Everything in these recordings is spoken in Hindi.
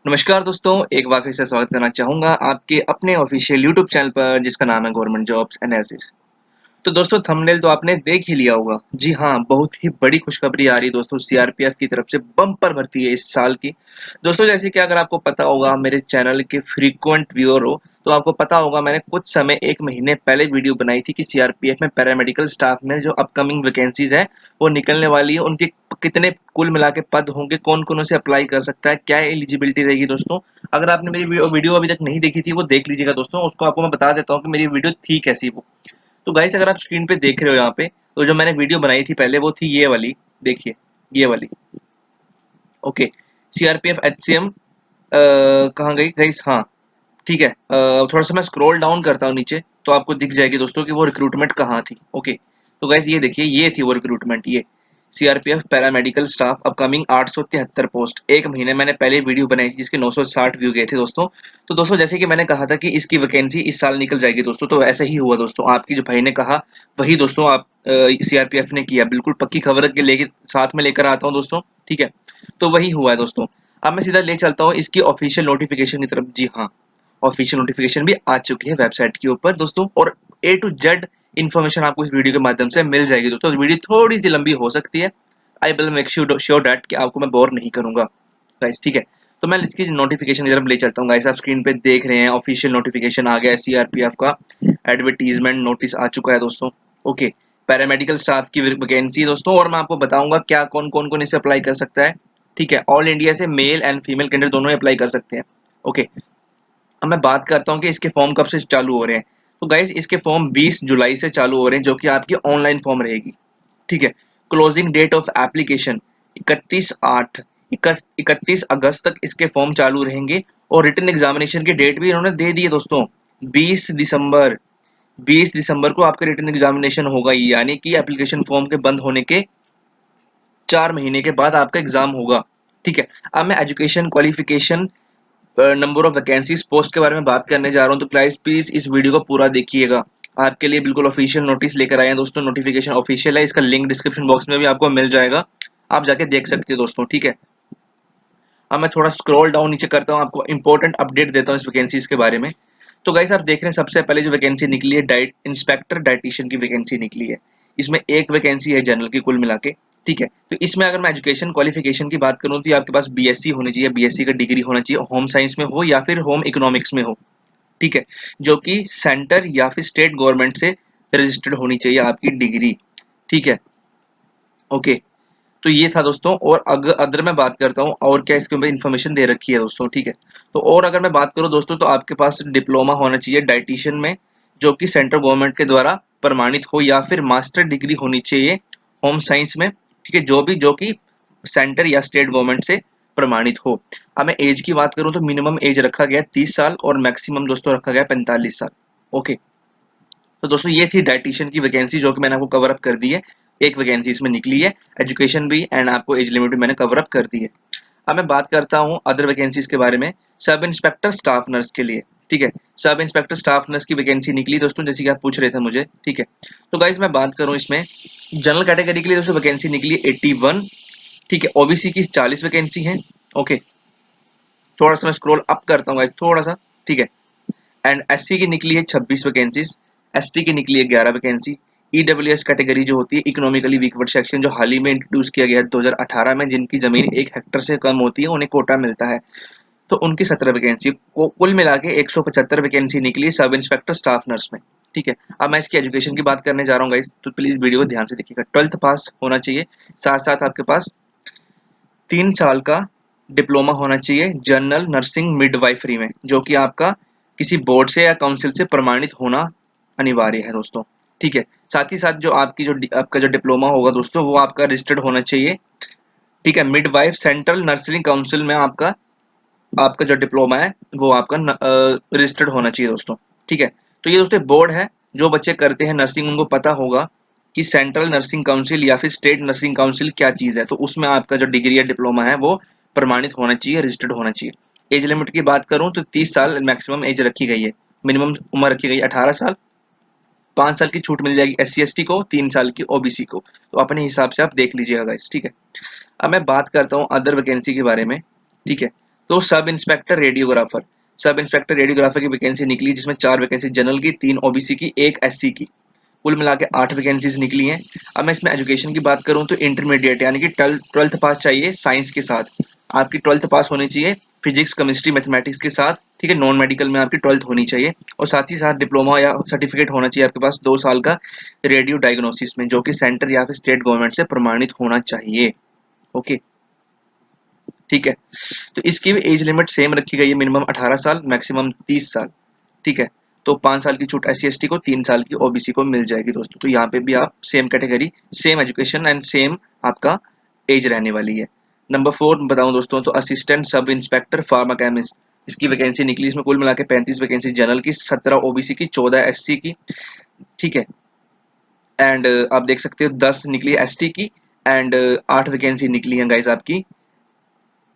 नमस्कार दोस्तों, एक बार फिर से स्वागत करना चाहूँगा आपके अपने ऑफिशियल यूट्यूब चैनल पर जिसका नाम है गवर्नमेंट जॉब्स एनालिसिस। तो दोस्तों थंबनेल तो आपने देख ही लिया होगा। जी हाँ, बहुत ही बड़ी खुशखबरी आ रही है दोस्तों, सीआरपीएफ की तरफ से बम्पर भर्ती है इस साल की। दोस्तों जैसे कि अगर आपको पता होगा, मेरे चैनल के फ्रीक्वेंट व्यूअर हो तो आपको पता होगा, मैंने कुछ समय 1 महीने पहले वीडियो बनाई थी कि सीआरपीएफ में पैरामेडिकल स्टाफ में जो अपकमिंग वैकेंसीज है वो निकलने वाली है, उनके कितने कुल मिला के पद होंगे, कौन-कौन उसे अप्लाई कर सकता है, क्या एलिजिबिलिटी रहेगी दोस्तों। अगर आपने मेरी वीडियो अभी तक नहीं देखी थी वो देख लीजिएगा दोस्तों, उसको आपको मैं बता देता हूँ कि मेरी वीडियो थी कैसी वो। तो गाइस अगर आप स्क्रीन पे देख रहे हो यहाँ पे, तो जो मैंने वीडियो बनाई थी पहले वो थी ये वाली, देखिए ये वाली। ओके, सीआरपीएफ एचसीएम कहाँ गई गाइस? हाँ, ठीक है। थोड़ा सा मैं स्क्रॉल डाउन करता हूँ नीचे तो आपको दिख जाएगी दोस्तों कि वो रिक्रूटमेंट कहाँ थी। ओके, तो गाइस ये देखिए, ये थी वो रिक्रूटमेंट, ये CRPF paramedical staff upcoming 873 post. 1 महीने मैंने पहले वीडियो बनाई थी जिसके 960 व्यू गए थे दोस्तों। तो दोस्तों जैसे कि मैंने कहा था कि इसकी वैकेंसी इस साल निकल जाएगी दोस्तों, तो ऐसा ही हुआ दोस्तों। आपकी जो भाई ने कहा वही दोस्तों आप सीआरपीएफ ने किया। बिल्कुल पक्की खबर के लेके साथ में लेकर आता हूँ दोस्तों, ठीक है। तो वही हुआ है दोस्तों। अब मैं सीधा ले चलता हूँ इसकी ऑफिशियल नोटिफिकेशन की तरफ। जी हाँ, ऑफिशियल नोटिफिकेशन भी आ चुकी है वेबसाइट के ऊपर दोस्तों, और ए टू जेड इन्फॉर्मेशन आपको इस वीडियो के माध्यम से मिल जाएगी दोस्तों। वीडियो थोड़ी सी लंबी हो सकती है, I will make sure that कि आपको मैं बोर नहीं करूंगा गाइस, ठीक है। तो मैं इसकी नोटिफिकेशन की तरफ ले चलता हूँ गाइस। आप स्क्रीन पे देख रहे हैं ऑफिशियल नोटिफिकेशन आ गया है, सीआरपीएफ का एडवर्टीजमेंट नोटिस आ चुका है दोस्तों। ओके, पैरामेडिकल स्टाफ की वैकेंसी दोस्तों, और मैं आपको बताऊंगा क्या कौन इसे अप्लाई कर सकता है, ठीक है। ऑल इंडिया से मेल एंड फीमेल कैंडिडेट दोनों अप्लाई कर सकते हैं। ओके, अब मैं बात करता हूँ कि इसके फॉर्म कब से चालू हो रहे हैं। तो गाइज इसके फॉर्म 20 जुलाई से चालू हो रहे हैं, जो कि आपकी ऑनलाइन फॉर्म रहेगी, ठीक है। क्लोजिंग डेट ऑफ एप्लीकेशन 31 अगस्त तक इसके फॉर्म चालू रहेंगे, और रिटन एग्जामिनेशन की डेट भी इन्होंने दे दी है दोस्तों। 20 दिसंबर, 20 दिसंबर को आपका रिटन एग्जामिनेशन होगा, यानी कि एप्लीकेशन फॉर्म के बंद होने के 4 महीने के बाद आपका एग्जाम होगा, ठीक है। अब मैं education qualification, number of vacancies, post के बारे में बात करने जा रहा हूँ। तो गाइस प्लीज इस वीडियो को पूरा देखिएगा, आपके लिए बिल्कुल ऑफिशियल नोटिस लेकर आए हैं दोस्तों। नोटिफिकेशन ऑफिशियल है, इसका लिंक डिस्क्रिप्शन बॉक्स में भी आपको मिल जाएगा, आप जाके देख सकते हो दोस्तों, ठीक है। अब मैं थोड़ा स्क्रॉल डाउन नीचे करता हूँ, आपको इंपॉर्टेंट अपडेट देता हूँ इस वैकेंसीज के बारे में। तो गाइस आप देख रहे हैं सबसे पहले जो वैकेंसी निकली है, डाइट इंस्पेक्टर डाइटिशियन की वैकेंसी निकली है। इसमें एक वैकेंसी है जनरल की कुल मिला के, ठीक है। तो इसमें अगर मैं एजुकेशन क्वालिफिकेशन की बात करूं तो आपके पास बीएससी होनी चाहिए, बीएससी का डिग्री होना चाहिए, होम साइंस में हो या फिर होम इकोनॉमिक्स में हो, ठीक है। जो कि सेंटर या फिर स्टेट गवर्नमेंट से रजिस्टर्ड होनी चाहिए आपकी डिग्री, ठीक है। ओके, तो ये था दोस्तों। और अगर अदर मैं बात करता हूँ और क्या इसके ऊपर इन्फॉर्मेशन दे रखी है दोस्तों, ठीक है। तो और अगर मैं बात करूँ दोस्तों, तो आपके पास डिप्लोमा होना चाहिए डाइटिशियन में, जो कि सेंट्रल गवर्नमेंट के द्वारा प्रमाणित हो, या फिर मास्टर डिग्री होनी चाहिए होम साइंस में, ठीक है, जो कि सेंटर या स्टेट गवर्नमेंट से प्रमाणित हो। अब मैं एज की बात करूँ तो मिनिमम एज रखा गया 30 साल, और मैक्सिमम दोस्तों रखा गया 45 साल। ओके, तो दोस्तों ये थी डाइटिशियन की वैकेंसी, जो कि मैंने आपको कवर अप कर दी है। एक वैकेंसी इसमें निकली है, एजुकेशन भी एंड आपको एज लिमिट भी मैंने कवर अप कर दी है। अब मैं बात करता हूँ अदर वैकेंसीज के बारे में। सब इंस्पेक्टर स्टाफ नर्स के लिए, ठीक है, सब इंस्पेक्टर स्टाफ नर्स की वैकेंसी निकली दोस्तों, जैसे कि आप पूछ रहे थे मुझे, ठीक है। तो गाइज मैं बात करूँ इसमें जनरल कैटेगरी के लिए दोस्तों वैकेंसी निकली 81, ठीक है। ओबीसी की 40 वैकेंसी है। ओके, थोड़ा सा मैं स्क्रॉल अप करता हूँ गाइज, थोड़ा सा, ठीक है। एंड एससी की निकली है 26 वैकेंसीज, एसटी की निकली है 11 वैकेंसी। ईडब्ल्यूएस कैटेगरी जो होती है, इकोनॉमिकली वीकवर्ड सेक्शन, जो हाल ही में इंट्रोड्यूस किया गया है 2018 में, जिनकी जमीन 1 हेक्टर से कम होती है उन्हें कोटा मिलता है, तो उनकी 17 वैकेंसी को कुल मिला के 175 वैकेंसी निकली सब इंस्पेक्टर स्टाफ नर्स में, ठीक है। अब मैं इसकी एजुकेशन की बात करने जा रहा हूँ गाइस, तो प्लीज वीडियो को ध्यान से देखिएगा। 12th पास होना चाहिए, साथ साथ आपके पास 3 साल का डिप्लोमा होना चाहिए जनरल नर्सिंग मिडवाइफरी में, जो कि आपका किसी बोर्ड से या काउंसिल से प्रमाणित होना अनिवार्य है दोस्तों, ठीक है। साथ ही साथ जो आपका जो डिप्लोमा होगा दोस्तों, वो आपका रजिस्टर्ड होना चाहिए, ठीक है। मिडवाइफ सेंट्रल नर्सिंग काउंसिल में आपका आपका जो डिप्लोमा है वो आपका रजिस्टर्ड होना चाहिए दोस्तों, ठीक है। तो ये दोस्तों बोर्ड है, जो बच्चे करते हैं नर्सिंग उनको पता होगा कि सेंट्रल नर्सिंग काउंसिल या फिर स्टेट नर्सिंग काउंसिल क्या चीज़ है, तो उसमें आपका जो डिग्री या डिप्लोमा है वो प्रमाणित होना चाहिए, रजिस्टर्ड होना चाहिए। एज लिमिट की बात करूं तो 30 साल मैक्सिमम एज रखी गई है, मिनिमम उम्र रखी गई है 18 साल। 5 साल की छूट मिल जाएगी SC ST को, 3 साल की OBC को, तो अपने हिसाब से आप देख लीजिएगा गाइस, ठीक है। अब मैं बात करता हूँ अदर वैकेंसी के बारे में, ठीक है। तो सब इंस्पेक्टर रेडियोग्राफर की वैकेंसी निकली, जिसमें 4 वैकेंसी जनरल की, 3 ओबीसी की, 1 एससी की, कुल मिला के 8 वैकेंसीज निकली हैं। अब मैं इसमें एजुकेशन की बात करूं तो इंटरमीडिएट यानी कि 12th पास चाहिए साइंस के साथ, आपकी 12th पास होनी चाहिए फिजिक्स केमिस्ट्री मैथमेटिक्स के साथ, ठीक है। नॉन मेडिकल में आपकी 12th होनी चाहिए, और साथ ही साथ डिप्लोमा या सर्टिफिकेट होना चाहिए आपके पास 2 साल का रेडियो डायग्नोसिस में, जो कि सेंटर या फिर स्टेट गवर्नमेंट से प्रमाणित होना चाहिए। ओके, ठीक है। तो इसकी भी एज लिमिट सेम रखी गई है, मिनिमम 18 साल, मैक्सिमम 30 साल, ठीक है। तो 5 साल की छूट एससी एसटी को, 3 साल की ओबीसी को मिल जाएगी दोस्तों। तो यहाँ पे भी आप same category, same education and same आपका एज रहने वाली है। नंबर 4 बताऊं दोस्तों, तो असिस्टेंट सब इंस्पेक्टर फार्माकेमिस्ट, इसकी वैकेंसी निकली, इसमें कुल मिला के 35 वैकेंसी जनरल की, 17 ओबीसी की, 14 एससी की, ठीक है। एंड आप देख सकते हो 10 निकली एसटी की, एंड 8 वैकेंसी निकली है गाइस आपकी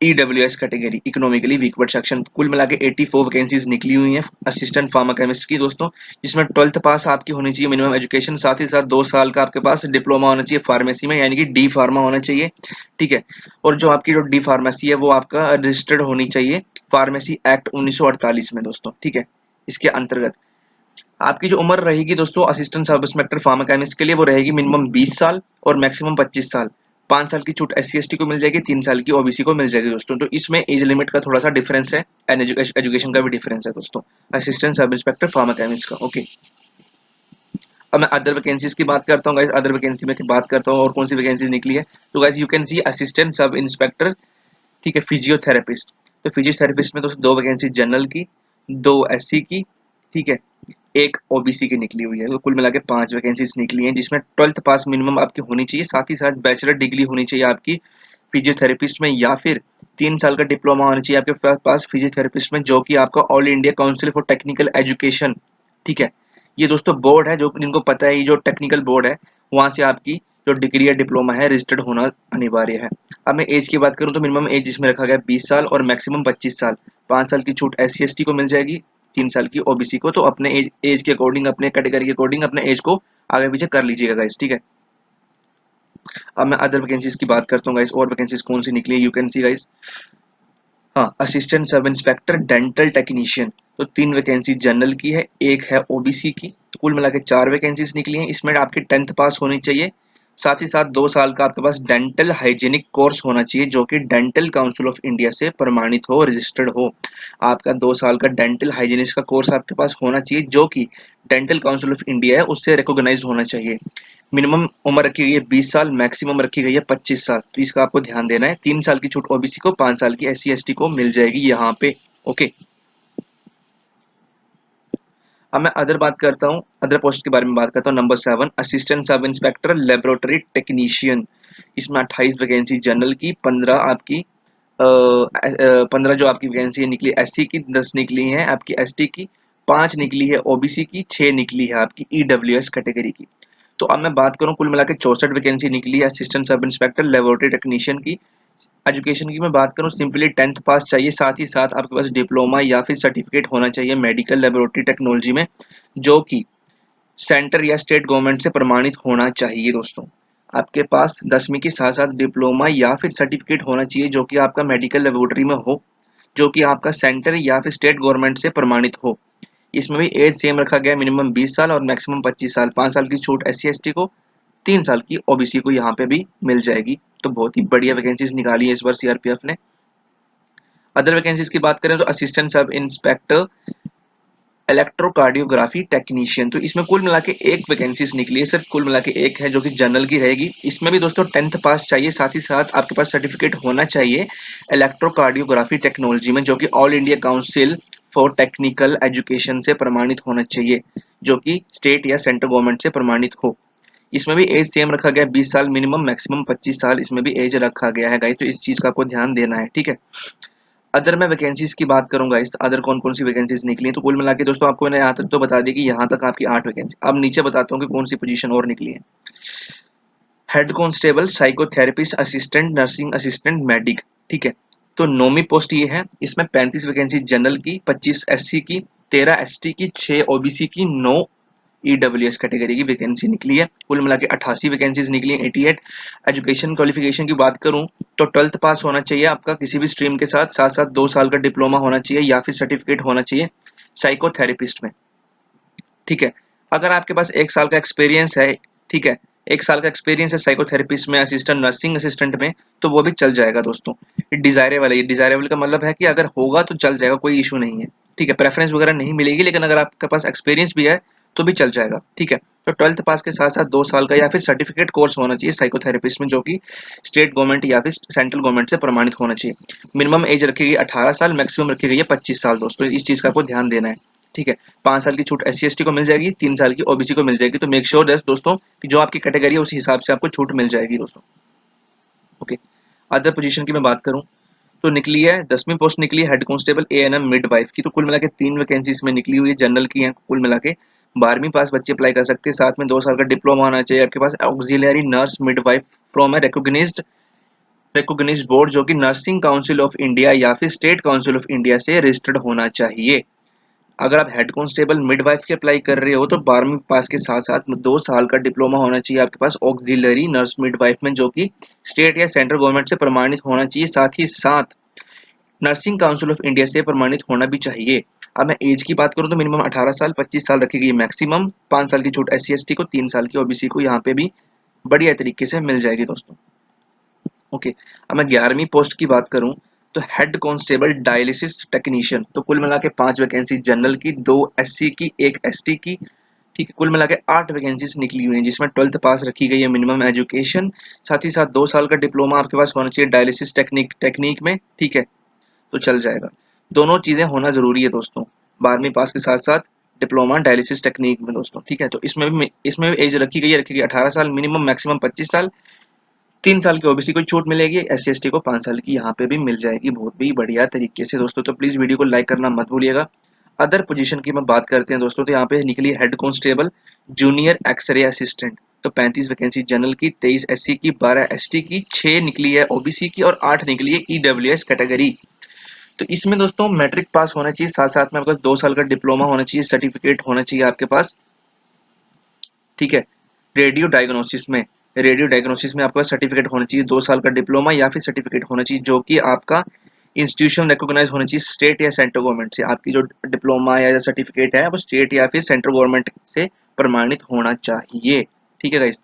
ईडब्ल्यूएस कैटेगरी, इकोनॉमिकली वीकवर्ड सेक्शन। कुल मिला के 84 वैकेंसीज निकली हुई हैं असिस्टेंट फार्माकेमिस्ट की दोस्तों, जिसमें 12th पास आपकी होनी चाहिए मिनिमम एजुकेशन, साथ ही साथ 2 साल का आपके पास डिप्लोमा होना चाहिए फार्मेसी में, यानी कि डी फार्मा होना चाहिए, ठीक है। और जो आपकी जो डी फार्मेसी है वो आपका रजिस्टर्ड होनी चाहिए फार्मेसी एक्ट 1948 में दोस्तों, ठीक है। इसके अंतर्गत आपकी जो उम्र रहेगी दोस्तों असिस्टेंट सब इंस्पेक्टर फार्माकेमिस्ट के लिए, वो रहेगी मिनिमम 20 साल और मैक्सिमम 25 साल। 5 साल की छूट एससी एसटी को मिल जाएगी, 3 साल की ओबीसी को मिल जाएगी दोस्तों। तो इसमें एज लिमिट का थोड़ा सा डिफरेंस है, एंड एजुकेशन का भी डिफरेंस है दोस्तों, असिस्टेंट सब इंस्पेक्टर फार्माकेमिस्ट का। ओके, अब मैं अदर वैकेंसीज की बात करता हूँ गाइस, अदर वैकेंसी में बात करता हूँ और कौन सी वैकेंसी निकली है। तो guys you can see assistant sub inspector, ठीक है, फिजियोथेरेपिस्ट। तो फिजियोथेरेपिस्ट में दोस्तों 2 वैकेंसी जनरल की, 2 एससी की, ठीक है, 1 ओबीसी की निकली हुई है। तो कुल मिला के 5 वैकेंसीज निकली हैं, जिसमें 12th पास मिनिमम आपकी होनी चाहिए, साथ ही साथ बैचलर डिग्री होनी चाहिए आपकी फिजियोथेरेपिस्ट में, या फिर 3 साल का डिप्लोमा होना चाहिए आपके पास फिजियोथेरेपिस्ट में, जो कि आपका all India council for technical education, ठीक है। ये दोस्तों बोर्ड है, जो जिनको पता है, ये जो टेक्निकल बोर्ड है, वहां से आपकी जो डिग्री या डिप्लोमा है रजिस्टर्ड होना अनिवार्य है। अब मैं एज की बात करूं तो मिनिमम एज इसमें रखा गया 20 साल और मैक्सिमम 25 साल। 5 साल की छूट एससी एसटी को मिल जाएगी, 3 साल की ओबीसी को। तो अपने एज के अकॉर्डिंग, अपने कैटेगरी के अकॉर्डिंग अपने एज को आगे पीछे कर लीजिएगा गाइस, ठीक है। अब मैं अदर वैकेंसीज की बात करता हूँ गाइस, और वैकेंसीज कौन सी निकली है, यू कैन सी गाइस। हाँ, assistant sub inspector dental technician, तो 3 वैकेंसी जनरल की है, 1 है ओबीसी की। तो कुल मिला के 4 वैकेंसीज निकली हैं, इसमें आपकी 10th पास होनी चाहिए, साथ ही साथ 2 साल का आपके पास डेंटल हाइजीनिक कोर्स होना चाहिए, जो कि डेंटल काउंसिल ऑफ इंडिया से प्रमाणित हो, रजिस्टर्ड हो। आपका 2 साल का डेंटल हाइजीनिस्ट का कोर्स आपके पास होना चाहिए, जो कि डेंटल काउंसिल ऑफ इंडिया है उससे रिकॉग्नाइज्ड होना चाहिए। मिनिमम उम्र रखी गई है 20 साल, मैक्सिमम रखी गई है 25 साल। तो इसका आपको ध्यान देना है। 3 साल की छूट ओबीसी को, 5 साल की एससी एसटी को मिल जाएगी यहाँ पे। ओके, अब मैं अदर बात करता हूँ, अदर पोस्ट के बारे में बात करता हूँ। Number 7 assistant sub inspector laboratory technician, इसमें 28 वैकेंसी जनरल की, 15 आपकी 15 जो आपकी वैकेंसी निकली एससी की, 10 निकली है आपकी एसटी की, 5 निकली है ओबीसी की, 6 निकली है आपकी ईडब्ल्यूएस कैटेगरी की। तो अब मैं बात करूं, कुल मिला के 64 वैकेंसी निकली है assistant sub inspector laboratory technician की। एजुकेशन की मैं बात करूं, सिंपली 10th पास चाहिए, साथ ही साथ आपके पास डिप्लोमा या फिर सर्टिफिकेट होना चाहिए मेडिकल लेबोरेटरी टेक्नोलॉजी में, जो कि सेंटर या स्टेट गवर्नमेंट से प्रमाणित होना चाहिए दोस्तों। आपके पास 10वीं के साथ साथ डिप्लोमा या फिर सर्टिफिकेट होना चाहिए, जो कि आपका मेडिकल लेबोरेटरी में हो, जो कि आपका सेंटर या फिर स्टेट गवर्नमेंट से प्रमाणित हो। इसमें भी एज सेम रखा गया, मिनिमम 20 साल और मैक्सिमम 25 साल। 5 साल की छूट एससी एसटी को, 3 साल की ओबीसी को यहाँ पे भी मिल जाएगी। तो बहुत ही बढ़िया वैकेंसीज निकाली है इस बार सीआरपीएफ ने। अदर वैकेंसीज की बात करें तो assistant sub inspector electrocardiography technician, तो इसमें कुल मिला के 1 वैकेंसीज निकली है, सिर्फ कुल मिला के 1 है, जो कि जनरल की रहेगी। इसमें भी दोस्तों 10th पास चाहिए, साथ ही साथ आपके पास सर्टिफिकेट होना चाहिए इलेक्ट्रोकार्डियोग्राफी टेक्नोलॉजी में, जो कि all India council for technical education से प्रमाणित होना चाहिए, जो कि स्टेट या सेंट्रल गवर्नमेंट से प्रमाणित हो। इसमें भी एज सेम रखा गया 20 साल मिनिमम, मैक्सिमम 25 साल इसमें भी एज रखा गया है गाइस। तो इस चीज का आपको ध्यान देना है, ठीक है। अदर मैं वैकेंसीज की बात करूंगा, इस अदर कौन कौन सी वैकेंसीज निकली हैं, तो कुल मिला के दोस्तों आपको मैंने यहाँ तक तो बता दी कि यहाँ तक आपकी 8 वैकेंसी। अब नीचे बताता हूँ कि कौन सी पोजीशन और निकली है। Head constable, psychotherapist assistant, nursing assistant, medic, ठीक है। तो 9वीं पोस्ट ये है, इसमें 35 वैकेंसी जनरल की, 25 एससी की, 13 एसटी की, 6 ओबीसी की, 9 EWS कैटेगरी की वैकेंसी निकली है। कुल मिला के 88 वैकेंसीज निकली हैं, 88। एजुकेशन क्वालिफिकेशन की बात करूं तो 12th पास होना चाहिए आपका किसी भी स्ट्रीम के साथ, साथ साथ 2 साल का डिप्लोमा होना चाहिए या फिर सर्टिफिकेट होना चाहिए साइकोथेरेपिस्ट में। ठीक है, अगर आपके पास 1 साल का एक्सपीरियंस है, ठीक है, 1 साल का एक्सपीरियंस है साइकोथेरेपिस्ट में, असिस्टेंट नर्सिंग असिस्टेंट में, तो वो भी चल जाएगा दोस्तों। ये डिजायरेबल है, ये डिजायरेबल का मतलब है कि अगर होगा तो चल जाएगा, कोई इशू नहीं है। ठीक है, प्रेफरेंस वगैरह नहीं मिलेगी, लेकिन अगर आपके पास एक्सपीरियंस भी है तो भी चल जाएगा। ठीक है, तो 12th पास के साथ साथ 2 साल का या फिर सर्टिफिकेट कोर्स होना चाहिए साइकोथेरेपिस्ट में, जो कि स्टेट गवर्नमेंट या फिर सेंट्रल गवर्नमेंट से प्रमाणित होना चाहिए। मिनिमम एज रखी गई 18 साल, मैक्सिमम रखी गई है 25 साल दोस्तों, इस चीज का आपको ध्यान देना है। ठीक है, 5 साल की छूट SC/ST को मिल जाएगी, 3 साल की OBC को मिल जाएगी। तो मेक श्योर दोस्तों कि जो आपकी कैटेगरी है उसी हिसाब से आपको छूट मिल जाएगी दोस्तों। ओके, अदर पोजीशन की मैं बात करूं तो निकली है 10वीं पोस्ट निकली है हेड कांस्टेबल ANM मिडवाइफ की। तो कुल मिला के 3 वैकेंसी इसमें निकली हुई है, जनरल की है। कुल मिला के 12वीं पास बच्चे अप्लाई कर सकते हैं, साथ में 2 साल का डिप्लोमा होना चाहिए आपके पास। Auxiliary nurse midwife from a recognised board, जो कि नर्सिंग काउंसिल ऑफ इंडिया या फिर स्टेट काउंसिल ऑफ इंडिया से रजिस्टर्ड होना चाहिए। अगर आप हेड कांस्टेबल मिडवाइफ के अप्लाई कर रहे हो तो 12वीं पास के साथ साथ 2 साल का डिप्लोमा होना चाहिए आपके पास ऑक्सिलरी नर्स मिडवाइफ में, जो कि स्टेट या सेंट्रल गवर्नमेंट से प्रमाणित होना चाहिए, साथ ही साथ नर्सिंग काउंसिल ऑफ इंडिया से प्रमाणित होना भी चाहिए। अब मैं एज की बात करूं तो मिनिमम 18 साल, 25 साल रखी गई मैक्सिमम। 5 साल की छूट SC/ST को, 3 साल की OBC को यहाँ पे भी बढ़िया तरीके से मिल जाएगी दोस्तों। ओके, अब मैं 11वीं पोस्ट की बात करूं तो हेड कांस्टेबल डायलिसिस टेक्नीशियन। तो कुल मिला के 5 वैकेंसी जनरल की, 2 SC की, 1 ST की। ठीक है, कुल मिला के 8 वैकेंसीज निकली हुई हैं, जिसमें 12th पास रखी गई है मिनिमम एजुकेशन, साथ ही साथ 2 साल का डिप्लोमा आपके पास होना चाहिए डायलिसिस टेक्निक में। ठीक है, तो चल जाएगा। दोनों चीजें होना जरूरी है दोस्तों, 12वीं पास के साथ साथ डिप्लोमा डायलिसिस टेक्निक में दोस्तों। ठीक है, तो इसमें भी एज रखी गई 18 साल, मिनिमम मैक्सिमम 25 साल। 3 साल की OBC को छूट मिलेगी, SC/ST को 5 साल की यहाँ पे भी मिल जाएगी, बहुत भी बढ़िया तरीके से दोस्तों। तो प्लीज वीडियो को लाइक करना मत भूलिएगा। अदर पोजीशन की मैं बात करते हैं दोस्तों, तो यहाँ पे निकली head constable junior x-ray assistant. तो 35 वैकेंसी जनरल की, 23 SC की, 12 ST की, 6 निकली है OBC की और 8 निकली है EWS कैटेगरी। तो इसमें दोस्तों मैट्रिक पास होना चाहिए, साथ साथ में आपके पास 2 साल का डिप्लोमा होना चाहिए, सर्टिफिकेट होना चाहिए आपके पास। ठीक है, रेडियो डायग्नोसिस में आपका सर्टिफिकेट होना चाहिए, 2 साल का डिप्लोमा या फिर सर्टिफिकेट होना चाहिए, जो कि आपका इंस्टीट्यूशन रिकॉग्नाइज होना चाहिए स्टेट या सेंट्रल गवर्नमेंट से। आपकी जो डिप्लोमा या सर्टिफिकेट है वो स्टेट या फिर सेंट्रल गवर्नमेंट से प्रमाणित होना चाहिए। ठीक है गाइस,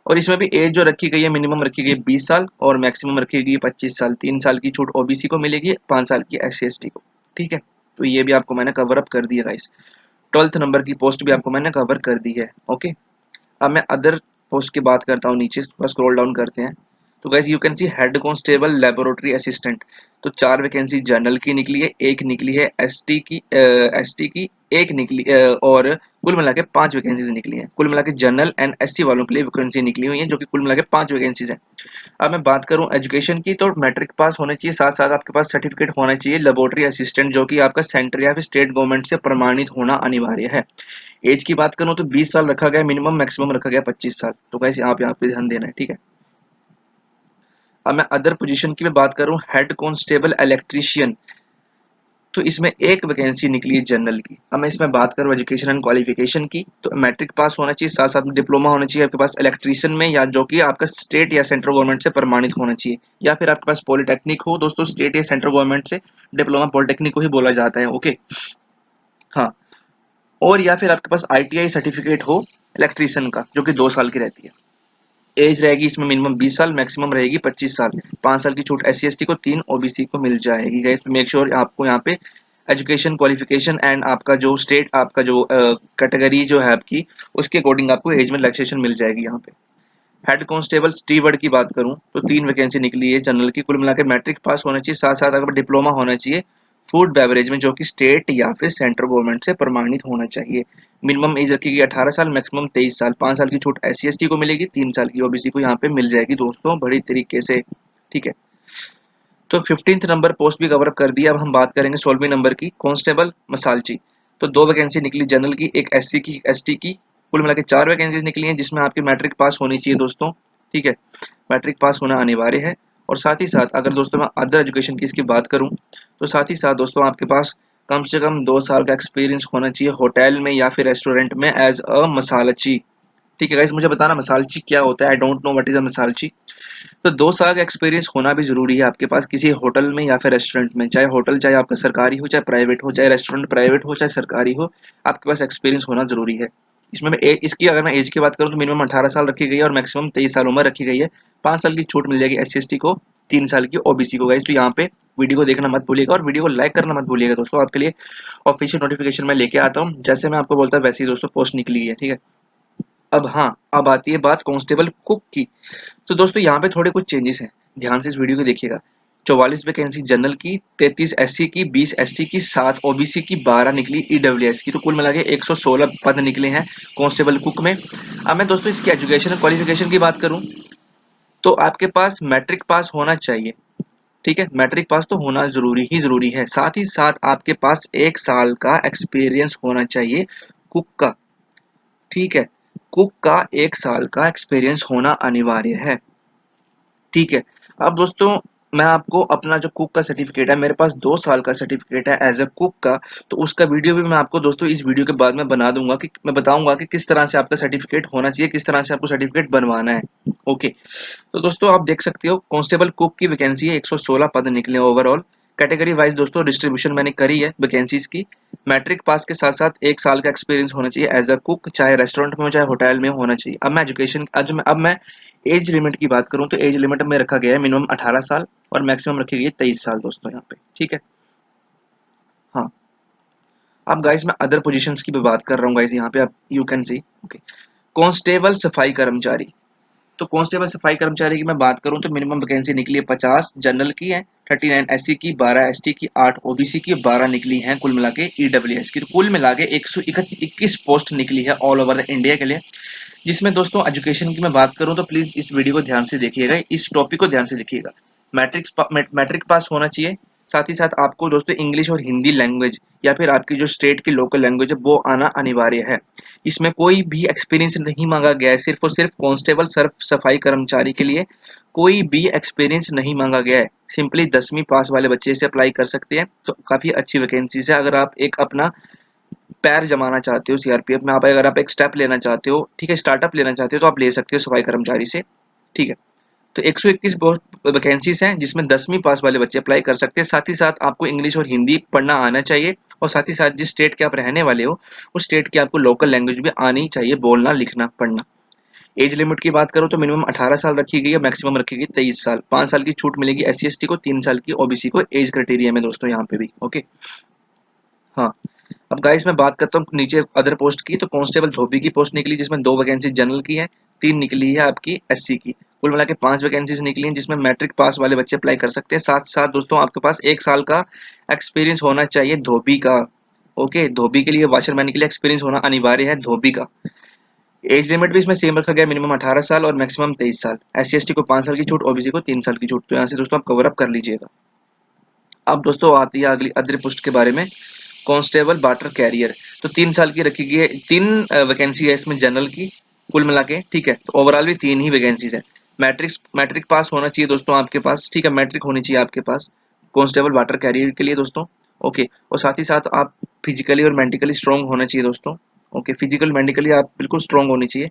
और इसमें भी एज जो रखी गई है मिनिमम रखी गई है 20 साल और मैक्सिमम रखी गई है 25 साल। 3 साल की छूट OBC को मिलेगी, 5 साल की SC/ST को। ठीक है, तो ये भी आपको मैंने कवर अप कर दिया गाइस। 12th नंबर की पोस्ट भी आपको मैंने कवर कर दी है। ओके, अब मैं अदर पोस्ट की बात करता हूँ, नीचे थोड़ा स्क्रॉल डाउन करते हैं। तो guys you can C head constable laboratory assistant. तो 4 वैकेंसी जनरल की निकली है, 1 निकली है ST की, 1 निकली और कुल मिला के 5 वैकेंसीज निकली हैं। कुल मिला के जनरल एंड SC वालों के लिए वैकेंसी निकली हुई है, जो कि कुल मिला के 5 वैकेंसीज हैं। अब मैं बात करूं एजुकेशन की, तो मैट्रिक पास होने चाहिए, साथ साथ आपके पास सर्टिफिकेट होना चाहिए लेबोरेटरी असिस्टेंट, जो कि आपका सेंटर या फिर स्टेट गवर्नमेंट से प्रमाणित होना अनिवार्य है। एज की बात करूं तो 20 साल रखा गया मिनिमम, मैक्सिमम रखा गया 25 साल। तो गाइस आप यहाँ पे ध्यान देना है। ठीक है, अब मैं अदर पोजीशन की मैं बात करूं हेड कांस्टेबल इलेक्ट्रीशियन। तो इसमें 1 वैकेंसी निकली है जनरल की। अब मैं इसमें बात करूं एजुकेशन एंड क्वालिफिकेशन की, तो मैट्रिक पास होना चाहिए, साथ साथ में डिप्लोमा होना चाहिए आपके पास इलेक्ट्रीशियन में, या जो कि आपका स्टेट या सेंट्रल गवर्नमेंट से प्रमाणित होना चाहिए, या फिर आपके पास पॉलिटेक्निक हो दोस्तों, स्टेट या सेंट्रल गवर्नमेंट से डिप्लोमा पॉलिटेक्निक को ही बोला जाता है। ओके, हाँ, और या फिर आपके पास ITI सर्टिफिकेट हो इलेक्ट्रीशियन का, जो कि 2 साल की रहती है। एज रहेगी इसमें मिनिमम 20 साल, मैक्सिमम रहेगी 25 साल। 5 साल की छूट SC/ST को, 3 OBC को मिल जाएगी। गाइस मेक श्योर आपको यहाँ पे एजुकेशन क्वालिफिकेशन एंड आपका जो स्टेट आपका जो कैटेगरी जो है आपकी, उसके अकॉर्डिंग आपको एज में रिलैक्सेशन मिल जाएगी यहाँ पे। हेड कांस्टेबल स्टीवर्ड की बात करूं तो 3 वैकेंसी निकली है जनरल की। कुल मिलाकर मैट्रिक पास होना चाहिए, साथ साथ अगर डिप्लोमा होना चाहिए फूड बेवरेज में, जो कि स्टेट या फिर सेंट्रल गवर्नमेंट से प्रमाणित होना चाहिए। मिनिमम एज रखी गई 18 साल, मैक्सिमम 23 साल। 5 साल की छूट SC/ST को मिलेगी, 3 साल की OBC को यहाँ पे मिल जाएगी दोस्तों, बड़ी तरीके से। ठीक है, तो 15th नंबर पोस्ट भी कवर अप कर दिया। अब हम बात करेंगे 16वीं नंबर की, कांस्टेबल मसालची। तो 2 वैकेंसी निकली जनरल की, 1 SC की, एक ST की। कुल मिला के 4 वैकेंसीज निकली हैं, जिसमें आपकी मैट्रिक पास होनी चाहिए दोस्तों। ठीक है, मैट्रिक पास होना अनिवार्य है। और साथ ही साथ अगर दोस्तों मैं अदर एजुकेशन की इसकी बात करूं तो साथ ही साथ दोस्तों आपके पास कम से कम 2 साल का एक्सपीरियंस होना चाहिए होटल में या फिर रेस्टोरेंट में एज अ मसालची। ठीक है गाइस, मुझे बताना मसालची क्या होता है, I don't know what is a masalchi. तो 2 साल का एक्सपीरियंस होना भी जरूरी है आपके पास किसी होटल में या फिर रेस्टोरेंट में, चाहे होटल चाहे आपका सरकारी हो चाहे प्राइवेट हो, चाहे रेस्टोरेंट प्राइवेट हो चाहे सरकारी हो, आपके पास एक्सपीरियंस होना जरूरी है। इसमें इसकी अगर मैं एज की बात करूँ तो मिनिमम 18 साल रखी गई है और मैक्सिमम 23 साल उम्र रखी गई है। 5 साल की छूट मिल जाएगी SC/ST को, 3 साल की OBC को। गाइस तो यहाँ पे वीडियो को देखना मत भूलिएगा और वीडियो को लाइक करना मत भूलिएगा दोस्तों, आपके लिए ऑफिशियल नोटिफिकेशन मैं लेके आता हूँ, जैसे मैं आपको बोलता हूँ वैसे ही दोस्तों पोस्ट निकली है, ठीक है। अब हाँ, अब आती है बात कांस्टेबल कुक की। तो दोस्तों यहाँ पे थोड़े कुछ चेंजेस हैं, ध्यान से इस वीडियो को देखिएगा। 44 वैकेंसी जनरल की, 33 SC की, 20 ST की, 7 OBC की, 12 निकली EWS की, तो कुल मिला के 116 पद निकले हैं कांस्टेबल कुक में। अब मैं दोस्तों इसकी एजुकेशन क्वालिफिकेशन की बात करूं तो आपके पास मैट्रिक पास होना चाहिए, ठीक है, मैट्रिक पास तो होना जरूरी है। साथ ही साथ आपके पास 1 साल का एक्सपीरियंस होना चाहिए कुक का, ठीक है, कुक का 1 साल का एक्सपीरियंस होना अनिवार्य है, ठीक है। अब दोस्तों मैं आपको अपना जो कुक का सर्टिफिकेट है, मेरे पास 2 साल का सर्टिफिकेट है एज अ कुक का, तो उसका वीडियो भी मैं आपको दोस्तों इस वीडियो के बाद में बना दूंगा, कि मैं बताऊंगा कि किस तरह से आपका सर्टिफिकेट होना चाहिए, किस तरह से आपको सर्टिफिकेट बनवाना है। ओके, तो दोस्तों आप देख सकते हो कांस्टेबल कुक की वैकेंसी है, 116 पद निकले ओवरऑल। कैटेगरी वाइज दोस्तों डिस्ट्रीब्यूशन मैंने करी है वैकेंसीज की। मैट्रिक पास के साथ साथ 1 साल का एक्सपीरियंस होना चाहिए एज अ कुक, चाहे रेस्टोरेंट में हो चाहे होटल में होना चाहिए। अब मैं एजुकेशन अब मैं एज लिमिट की बात करूं तो एज लिमिट में रखा गया है मिनिमम 18 साल और मैक्सिमम रखी गई है 23 साल दोस्तों यहाँ पे, ठीक है। हाँ, अब गाइस मैं अदर पोजीशंस की भी बात कर रहा हूँ गाइस, यहाँ पे आप you can see. Okay, constable सफाई कर्मचारी। तो कांस्टेबल सफाई कर्मचारी की मैं बात करूं तो मिनिमम वैकेंसी निकली है 50 जनरल की है, 39 SC की, 12 ST की, 8 OBC की, 12 निकली हैं कुल मिला के EWS की। तो कुल मिला के 121 पोस्ट निकली है ऑल ओवर द इंडिया के लिए। जिसमें दोस्तों एजुकेशन की मैं बात करूं तो प्लीज इस वीडियो को ध्यान से देखिएगा, इस टॉपिक को ध्यान से देखिएगा। मैट्रिक पास होना चाहिए, साथ ही साथ आपको दोस्तों इंग्लिश और हिंदी लैंग्वेज या फिर आपकी जो स्टेट की लोकल लैंग्वेज है वो आना अनिवार्य है। इसमें कोई भी एक्सपीरियंस नहीं मांगा गया है, सिर्फ और सिर्फ कांस्टेबल सर्फ सफाई कर्मचारी के लिए कोई भी एक्सपीरियंस नहीं मांगा गया है। सिंपली 10वीं पास वाले बच्चे से अप्लाई कर सकते हैं, तो काफी अच्छी वैकेंसीज है। अगर आप एक अपना पैर जमाना चाहते हो CRPF में, आप अगर आप एक स्टेप लेना चाहते हो, ठीक है, स्टार्टअप लेना चाहते हो, तो आप ले सकते हो सफाई कर्मचारी से, ठीक है। तो 121 वैकेंसीज हैं जिसमें 10वीं पास वाले बच्चे अप्लाई कर सकते हैं। साथ ही साथ आपको इंग्लिश और हिंदी पढ़ना आना चाहिए और साथ ही साथ जिस स्टेट के आप रहने वाले हो उस स्टेट की आपको लोकल लैंग्वेज भी आनी चाहिए, बोलना लिखना पढ़ना। एज लिमिट की बात करूं तो मिनिमम 18 साल रखी गई है, मैक्सिमम रखी गई 23 साल। 5 साल की छूट मिलेगी SC/ST को, 3 साल की OBC को एज क्राइटेरिया में दोस्तों यहाँ पे भी। ओके, हाँ, अब गाइस मैं बात करता हूँ नीचे अदर पोस्ट की। तो कांस्टेबल धोबी की पोस्ट निकली जिसमें 2 वैकेंसी जनरल की है, 3 निकली है आपकी SC की। कुल मिला के 5 वैकेंसीज निकली हैं जिसमें मैट्रिक पास वाले बच्चे अप्लाई कर सकते हैं। साथ साथ दोस्तों आपके पास 1 साल का एक्सपीरियंस होना चाहिए धोबी का। ओके, धोबी के लिए वॉशरमैन के लिए एक्सपीरियंस होना अनिवार्य है धोबी का। एज लिमिट भी इसमें सेम रखा गया, मिनिमम 18 साल और मैक्सिमम 23 साल। SC/ST को 5 साल की छूट, OBC को 3 साल की छूट। तो यहाँ से दोस्तों आप कवर अप कर लीजिएगा। अब दोस्तों आती है अगली अदर पोस्ट के बारे में, कांस्टेबल वाटर कैरियर। तो 3 साल की रखी गई है, 3 वैकेंसी है इसमें जनरल की कुल मिला के, ठीक है। तो ओवरऑल भी 3 ही वैकेंसीज है। मैट्रिक पास होना चाहिए दोस्तों आपके पास, ठीक है, मैट्रिक होनी चाहिए आपके पास कांस्टेबल वाटर कैरियर के लिए दोस्तों। ओके, और साथ ही साथ आप फिजिकली और मेंटली स्ट्रांग होना चाहिए दोस्तों। ओके, फिजिकल मेंटली आप बिल्कुल स्ट्रांग होनी चाहिए,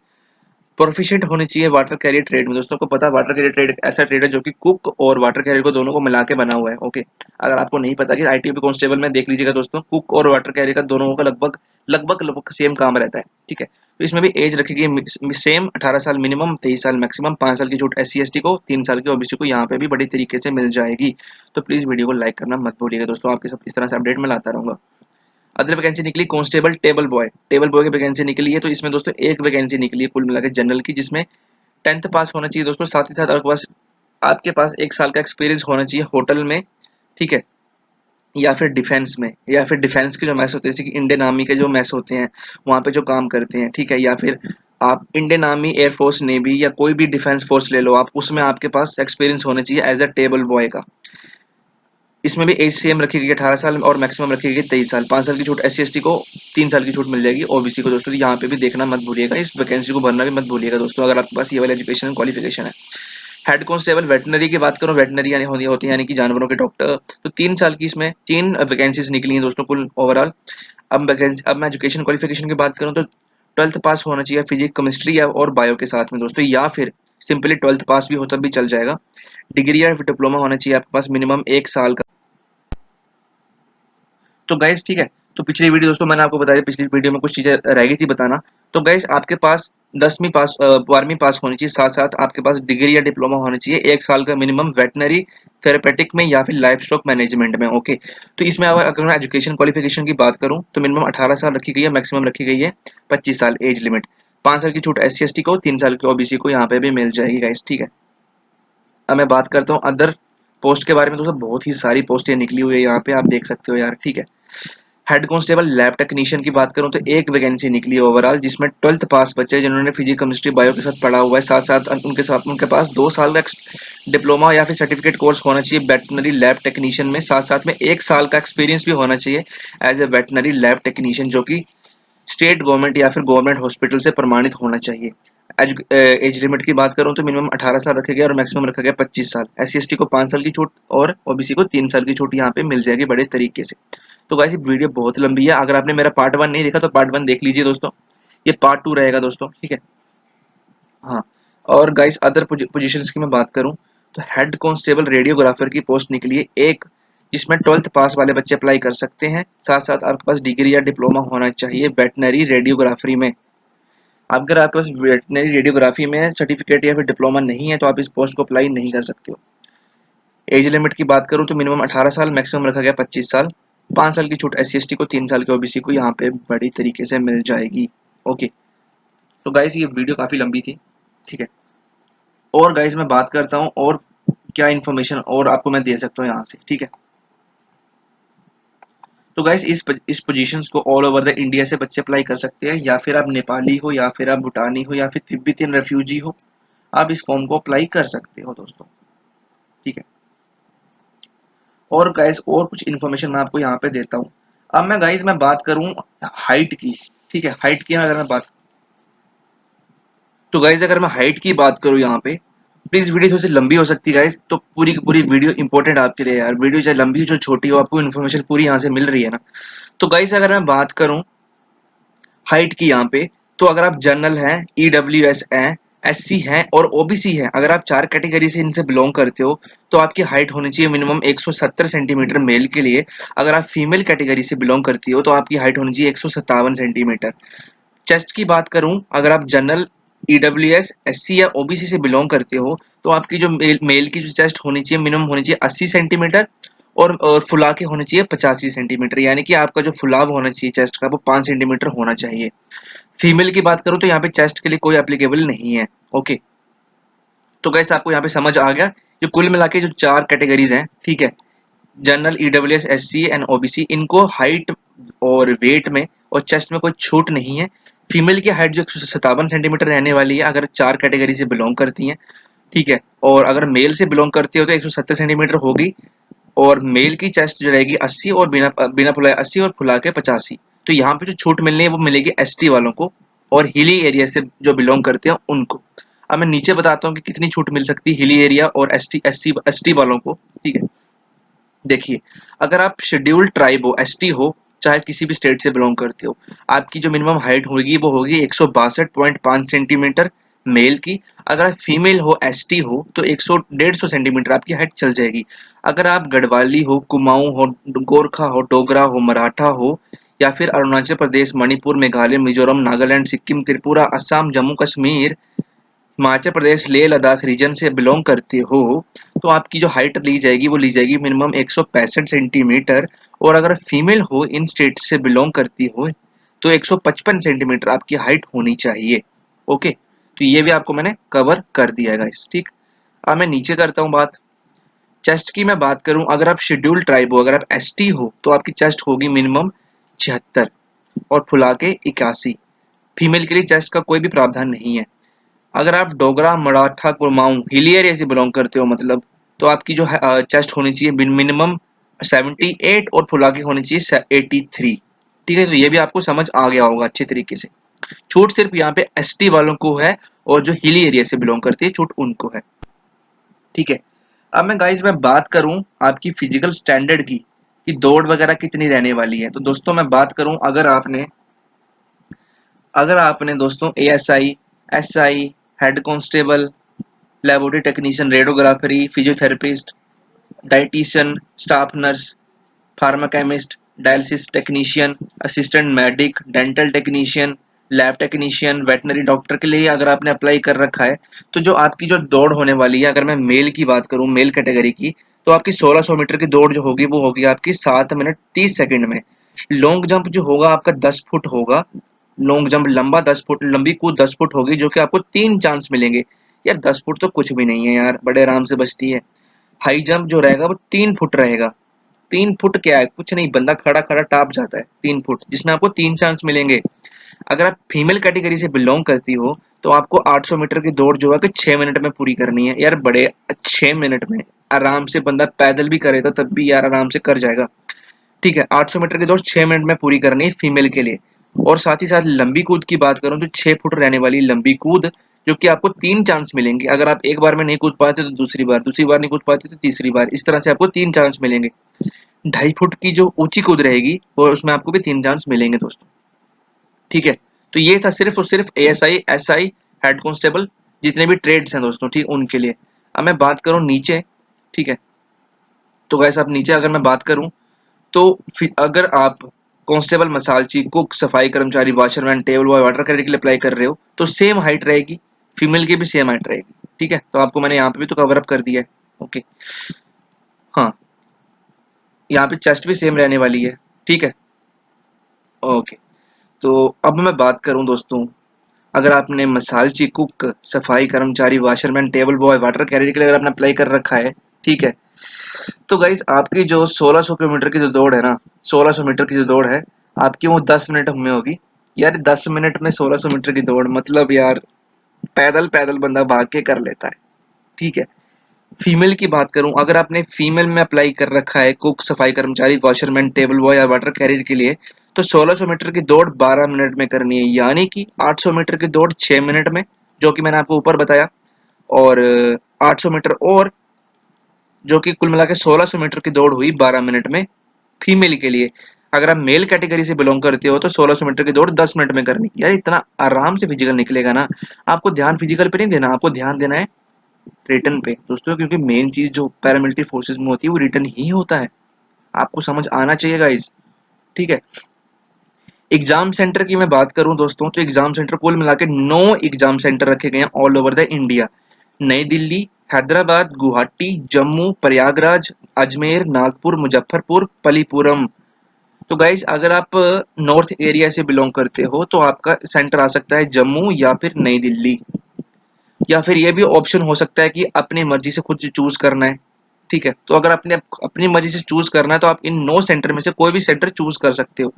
प्रोफिशिएंट होनी चाहिए वाटर कैरियर ट्रेड में। दोस्तों को पता है वाटर कैरियर ट्रेड एक ऐसा ट्रेड है जो कि कुक और वाटर कैरियर को दोनों को मिला के बना हुआ है। ओके, अगर आपको नहीं पता कि ITBP कांस्टेबल में देख लीजिएगा दोस्तों, कुक और वाटर कैरियर का दोनों का लगभग सेम काम रहता है, ठीक है। तो इसमें भी एज रखी गई सेम 18 साल मिनिमम, 23 साल मैक्सिमम, 5 साल की छूट SC/ST को, 3 साल की OBC को यहाँ पे भी बड़ी तरीके से मिल जाएगी। तो प्लीज वीडियो को लाइक करना मत भूलिएगा दोस्तों, आपके सब इस तरह से अपडेट में लाता रहूंगा। अदर वैकेंसी निकली कांस्टेबल टेबल बॉय की वैकेंसी निकली है। तो इसमें दोस्तों एक वैकेंसी निकली है कुल मिलाकर जनरल की, जिसमें 10th पास होना चाहिए दोस्तों। साथ ही साथ आपके पास 1 साल का एक्सपीरियंस होना चाहिए होटल में, ठीक है, या फिर डिफेंस में, या फिर डिफेंस के जो मैस होते हैं जैसे कि इंडियन आर्मी के जो मैस होते हैं वहाँ पे जो काम करते हैं, ठीक है, या फिर आप इंडियन आर्मी, एयरफोर्स, नेवी या कोई भी डिफेंस फोर्स ले लो आप, उसमें आपके पास एक्सपीरियंस होना चाहिए एज अ टेबल बॉय का। इसमें भी एज सेम रखी गई 18 साल और मैक्सिमम रखी गई 23 साल। 5 साल की छूट SC/ST को, 3 साल की छूट मिल जाएगी OBC को दोस्तों। यहाँ पे भी देखना मत भूलिएगा, इस वैकेंसी को भरना भी मत भूलिएगा दोस्तों, अगर आपके पास ये वाला एजुकेशन क्वालिफिकेशन है। हेड कांस्टेबल वेटनरी की बात करूं, वेटनरी यानी होती है यानी कि जानवरों के डॉक्टर, तो 3 साल की इसमें 3 वैकेंसीज निकली हैं दोस्तों कुल ओवरऑल। अब मैं एजुकेशन क्वालिफिकेशन की बात करूं तो 12th पास होना चाहिए फिजिक्स केमिस्ट्री या और बायो के साथ में दोस्तों, या फिर सिंपली 12th पास भी हो तब भी चल जाएगा। डिग्री या फिर डिप्लोमा होना चाहिए आपके पास मिनिमम 1 साल का। तो गाइस ठीक है, तो पिछली वीडियो दोस्तों मैंने आपको बताया, पिछली वीडियो में कुछ चीजें रह गई थी बताना। तो गाइस आपके पास 10वीं पास 12वीं पास होनी चाहिए, साथ साथ आपके पास डिग्री या डिप्लोमा होना चाहिए 1 साल का मिनिमम वेटनरी थेरेपेटिक में या फिर लाइफ स्टॉक मैनेजमेंट में। ओके, तो इसमें अगर मैं एजुकेशन क्वालिफिकेशन की बात करूं तो मिनिमम 18 साल रखी गई है, मैक्सिमम रखी गई है 25 साल एज लिमिट। 5 साल की छूट SC ST को, 3 साल की OBC को यहाँ पे भी मिल जाएगी गाइस, ठीक है। अब मैं बात करता हूँ अदर पोस्ट के बारे में। दोस्तों बहुत ही सारी पोस्टें निकली हुई है यहाँ पे, आप देख सकते हो यार, ठीक है। हेड कांस्टेबल लैब टेक्नीशियन की बात करूं तो एक वैकेंसी निकली है ओवरऑल, जिसमें 12th पास बच्चे जिन्होंने फिजिक्स केमिस्ट्री बायो के साथ पढ़ा हुआ है, साथ साथ उनके पास 2 साल का डिप्लोमा या फिर सर्टिफिकेट कोर्स होना चाहिए वेटनरी लैब टेक्नीशियन में, साथ साथ में 1 साल का एक्सपीरियंस भी होना चाहिए as a veterinary lab technician, जो कि स्टेट गवर्नमेंट या फिर गवर्नमेंट हॉस्पिटल से प्रमाणित होना चाहिए। एज लिमिट की बात करूं तो मिनिमम 18 साल रखा गया और मैक्सिमम रखा गया 25 साल। SC ST को 5 साल की छूट और OBC को 3 साल की छूट यहाँ पे मिल जाएगी बड़े तरीके से। तो गाइस वीडियो बहुत लंबी है, अगर आपने मेरा पार्ट 1 नहीं देखा तो पार्ट 1 देख लीजिए दोस्तों, ये पार्ट 2 रहेगा दोस्तों, ठीक है। हाँ, और गाइस अदर पोजीशंस की मैं बात करूं तो हेड कांस्टेबल रेडियोग्राफर की पोस्ट निकली है एक, जिसमें 12th पास वाले बच्चे अप्लाई कर सकते हैं, साथ साथ आपके पास डिग्री या डिप्लोमा होना चाहिए वेटनरी रेडियोग्राफी में। अगर आपके पास वेटनरी रेडियोग्राफी में सर्टिफिकेट या फिर डिप्लोमा नहीं है तो आप इस पोस्ट को अप्लाई नहीं कर सकते हो। एज लिमिट की बात करूं तो मिनिमम 18 साल, मैक्सिमम रखा गया 25 साल। 5 साल की छूट SC ST को, 3 साल की OBC को यहाँ पे बड़ी तरीके से मिल जाएगी। ओके, तो गाइस ये वीडियो काफी लंबी थी, ठीक है। और गाइस मैं बात करता हूँ और क्या इन्फॉर्मेशन और आपको मैं दे सकता हूँ यहाँ से, ठीक है। तो गाइस इस पोजीशंस को ऑल ओवर द इंडिया से बच्चे अप्लाई कर सकते हैं, या फिर आप नेपाली हो या फिर आप भूटानी हो या फिर तिब्बतियन रेफ्यूजी हो, आप इस फॉर्म को अप्लाई कर सकते हो दोस्तों, ठीक है। और गाइस और कुछ इन्फॉर्मेशन मैं आपको यहाँ पे देता हूँ। अब मैं बात करूँ हाइट की, ठीक है। हाइट की अगर मैं बात, तो गाइस अगर मैं हाइट की बात करूँ यहाँ पे, प्लीज वीडियो थोड़ी सी लंबी हो सकती है गाइस, तो पूरी की पूरी वीडियो इंपॉर्टेंट आपके लिए यार, वीडियो चाहे लंबी हो जो छोटी हो, आपको इन्फॉर्मेशन पूरी यहाँ से मिल रही है ना। तो गाइस अगर मैं बात करूँ हाइट की यहाँ पे, तो अगर आप जनरल हैं, EWS हैं, SC हैं और OBC हैं, अगर आप 4 कैटेगरी से इनसे बिलोंग करते हो तो आपकी हाइट होनी चाहिए मिनिमम 170 सेंटीमीटर मेल के लिए। अगर आप फीमेल कैटेगरी से बिलोंग करती हो तो आपकी हाइट होनी चाहिए 157 सेंटीमीटर। चेस्ट की बात करूं, अगर आप जनरल, EWS, SC या OBC से बिलोंग करते हो तो आपकी जो मेल की जो चेस्ट होनी चाहिए मिनिमम होनी चाहिए 80 सेंटीमीटर, और फुला के होने चाहिए 85 सेंटीमीटर, यानी कि आपका जो फुलाव होना चाहिए चेस्ट का वो 5 सेंटीमीटर होना चाहिए। फीमेल की बात करूं तो यहाँ पे चेस्ट के लिए कोई एप्लीकेबल नहीं है। ओके, तो गैस आपको यहाँ पे समझ आ गया, जो कुल मिला के जो 4 कैटेगरीज हैं, ठीक है, general, EWS, SC and OBC, इनको हाइट और वेट में और चेस्ट में कोई छूट नहीं है। फीमेल की हाइट जो 157 सेंटीमीटर रहने वाली है अगर 4 कैटेगरी से बिलोंग करती हैं, ठीक है। और अगर मेल से बिलोंग करती हो तो 170 सेंटीमीटर होगी, और मेल की चेस्ट जो रहेगी 80, और बिना बिना फुलाए 80 और फुला के 85। तो यहाँ पे जो छूट मिलनी है वो मिलेगी ST वालों को और हिली एरिया से जो बिलोंग करते हैं उनको। अब मैं नीचे बताता हूँ कि कितनी छूट मिल सकती है हिली एरिया और ST वालों को, ठीक है। देखिए, अगर आप शेड्यूल्ड ट्राइब हो, ST हो, चाहे किसी भी स्टेट से बिलोंग करते हो, आपकी जो मिनिमम हाइट होगी वो होगी 162.5 सेंटीमीटर मेल की। अगर आप फीमेल हो, ST हो, तो 150 सेंटीमीटर आपकी हाइट चल जाएगी। अगर आप गढ़वाली हो, कुमाऊं हो, गोरखा हो, डोगरा हो, मराठा हो, या फिर अरुणाचल प्रदेश, मणिपुर, मेघालय, मिजोरम, नागालैंड, सिक्किम, त्रिपुरा, असम, जम्मू कश्मीर, हिमाचल प्रदेश, लेह लद्दाख रीजन से बिलोंग करते हो, तो आपकी जो हाइट ली जाएगी वो ली जाएगी मिनिमम 165 सेंटीमीटर। और अगर फीमेल हो, इन स्टेट से बिलोंग करती हो, तो 155 सेंटीमीटर आपकी हाइट होनी चाहिए। ओके, तो ये भी आपको मैंने कवर कर दिया है गाइस, ठीक। अब मैं नीचे करता हूँ बात। चेस्ट की मैं बात करूं, अगर आप शेड्यूल ट्राइब हो, अगर आप ST हो, तो आपकी चेस्ट होगी मिनिमम 76 और फुला के 81। फीमेल के लिए चेस्ट का कोई भी प्रावधान नहीं है। अगर आप डोगरा, मराठा, कुमाऊं, हिली एरिया से बिलोंग करते हो मतलब, तो आपकी जो चेस्ट होनी चाहिए मिनिमम 78 और फुला के होनी चाहिए 83, ठीक है। तो ये भी आपको समझ आ गया होगा अच्छे तरीके से। छूट सिर्फ यहाँ पे ST वालों को है और जो हिली एरिया से बिलोंग करती है छूट उनको है। ठीक है। अब मैं बात करूं आपकी फिजिकल स्टैंडर्ड की कि दौड़ वगैरह कितनी रहने वाली है। तो दोस्तों मैं बात करूं, अगर आपने दोस्तों ASI, SI, head constable, laboratory technician, radiography, physiotherapist, dietitian, staff nurse, pharma chemist, dialysis technician, assistant medic, dental technician, lab technician, veterinary doctor के लिए अगर आपने अप्लाई कर रखा है, तो जो आपकी जो दौड़ होने वाली है, अगर मैं मेल की बात करूं, मेल कैटेगरी की, तो आपकी 1600 मीटर की दौड़ जो होगी वो होगी आपकी 7 मिनट 30 सेकंड में। लॉन्ग जंप जो होगा आपका 10 फुट होगा। लॉन्ग जंप लंबा 10 फुट, लंबी कूद 10 फुट होगी, जो कि आपको 3 चांस मिलेंगे। यार 10 फुट तो कुछ भी नहीं है यार, बड़े आराम से बचती है। हाई जंप जो रहेगा वो 3 फुट रहेगा। 3 फुट क्या है, कुछ नहीं, बंदा खड़ा खड़ा टाप जाता है 3 फुट, जिसमें आपको 3 चांस मिलेंगे। अगर आप फीमेल कैटेगरी से बिलोंग करती हो तो आपको 800 मीटर की दौड़ जो है कि 6 मिनट में पूरी करनी है। यार बड़े 6 मिनट में आराम से बंदा पैदल भी करे तो तब भी यार आराम से कर जाएगा। ठीक है, 800 मीटर की दौड़ 6 मिनट में पूरी करनी है फीमेल के लिए। और साथ ही साथ लंबी कूद की बात करूं तो 6 फुट रहने वाली लंबी कूद, जो कि आपको 3 चांस मिलेंगे। अगर आप एक बार में नहीं कूद पाते तो दूसरी बार नहीं कूद पाते तो तीसरी बार, इस तरह से आपको 3 चांस मिलेंगे। 2.5 फुट की जो ऊंची कूद रहेगी और उसमें आपको भी 3 चांस मिलेंगे दोस्तों। ठीक है, तो ये था सिर्फ और सिर्फ एएसआई, एसआई, हेड कांस्टेबल, जितने भी ट्रेड्स हैं दोस्तों, ठीक, उनके लिए। अब मैं बात करूं नीचे, ठीक है, तो वैसे अब नीचे अगर मैं बात करूं तो फिर अगर आप कांस्टेबल, मसालची, कुक, सफाई कर्मचारी, washerman, table boy, water career के लिए अप्लाई कर रहे हो तो सेम हाइट रहेगी, फीमेल की भी सेम हाइट रहेगी। ठीक है, तो आपको मैंने यहाँ पे भी तो कवर अप कर दिया है। ओके, हाँ, यहाँ पे चेस्ट भी सेम रहने वाली है। ठीक है, ओके। तो अब मैं बात करूं दोस्तों, अगर आपने मसालची, कुक, सफाई कर्मचारी, washerman, table boy, water career के लिए अगर आपने अप्लाई कर रखा है, ठीक है, तो गाइस आपकी जो 1600 किलोमीटर की जो दौड़ है ना, 1600 मीटर की जो दौड़ है आपकी, वो 10 मिनट में होगी। यार 10 मिनट में 1600 मीटर की दौड़, मतलब यार पैदल पैदल बंदा भाग के कर लेता है। ठीक है, फीमेल की बात करूं, अगर आपने फीमेल में अप्लाई कर रखा है, कुक, सफाई कर्मचारी, वॉशरमैन, टेबल बॉय या वाटर कैरियर के लिए, तो 1600 मीटर की दौड़ 12 मिनट में करनी है, यानी कि 800 मीटर की दौड़ 6 मिनट में, जो कि मैंने आपको ऊपर बताया, और 800 मीटर और, जो कि कुल मिला के 1600 मीटर की दौड़ हुई 12 मिनट में फीमेल के लिए। अगर आप मेल कैटेगरी से बिलोंग करते हो तो 1600 मीटर की दौड़ 10 मिनट में करनी। यार इतना आराम से फिजिकल निकलेगा ना। आपको ध्यान फिजिकल पे नहीं देना, आपको ध्यान देना है रिटर्न पे दोस्तों, क्योंकि मेन चीज जो पैरामिलिट्री फोर्सेज में होती है वो रिटर्न ही होता है। आपको समझ आना चाहिए गाइस। ठीक है, एग्जाम सेंटर की मैं बात करूं दोस्तों, तो एग्जाम सेंटर कुल मिला के 9 एग्जाम सेंटर रखे गए हैं ऑल ओवर द इंडिया। नई दिल्ली, हैदराबाद, गुवाहाटी, जम्मू, प्रयागराज, अजमेर, नागपुर, मुजफ्फरपुर, पलीपुरम। तो गाइस अगर आप नॉर्थ एरिया से बिलोंग करते हो तो आपका सेंटर आ सकता है जम्मू या फिर नई दिल्ली, या फिर ये भी ऑप्शन हो सकता है कि अपनी मर्जी से खुद चूज करना है। ठीक है, तो अगर अपने अपनी मर्जी से चूज करना है तो आप इन 9 सेंटर में से कोई भी सेंटर चूज कर सकते हो।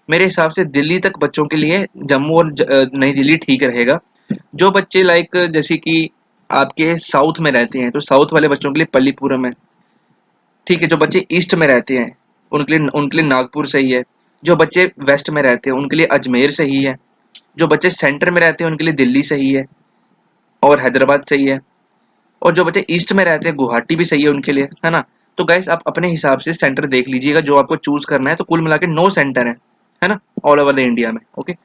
मेरे हिसाब से दिल्ली तक बच्चों के लिए जम्मू और नई दिल्ली ठीक रहेगा। जो बच्चे लाइक जैसे कि आपके साउथ में रहते हैं तो साउथ वाले बच्चों के लिए पल्लीपुरम है। ठीक है, जो बच्चे ईस्ट में रहते हैं उनके लिए नागपुर सही है। जो बच्चे वेस्ट में रहते हैं उनके लिए अजमेर सही है। जो बच्चे सेंटर में रहते हैं उनके लिए दिल्ली सही है और हैदराबाद सही है। और जो बच्चे ईस्ट में रहते हैं गुवाहाटी भी सही है उनके लिए, है ना। तो गाइस आप अपने हिसाब से सेंटर देख लीजिएगा जो आपको चूज करना है। तो कुल मिला के 9 सेंटर है ना, ऑल ओवर द इंडिया में। ओके,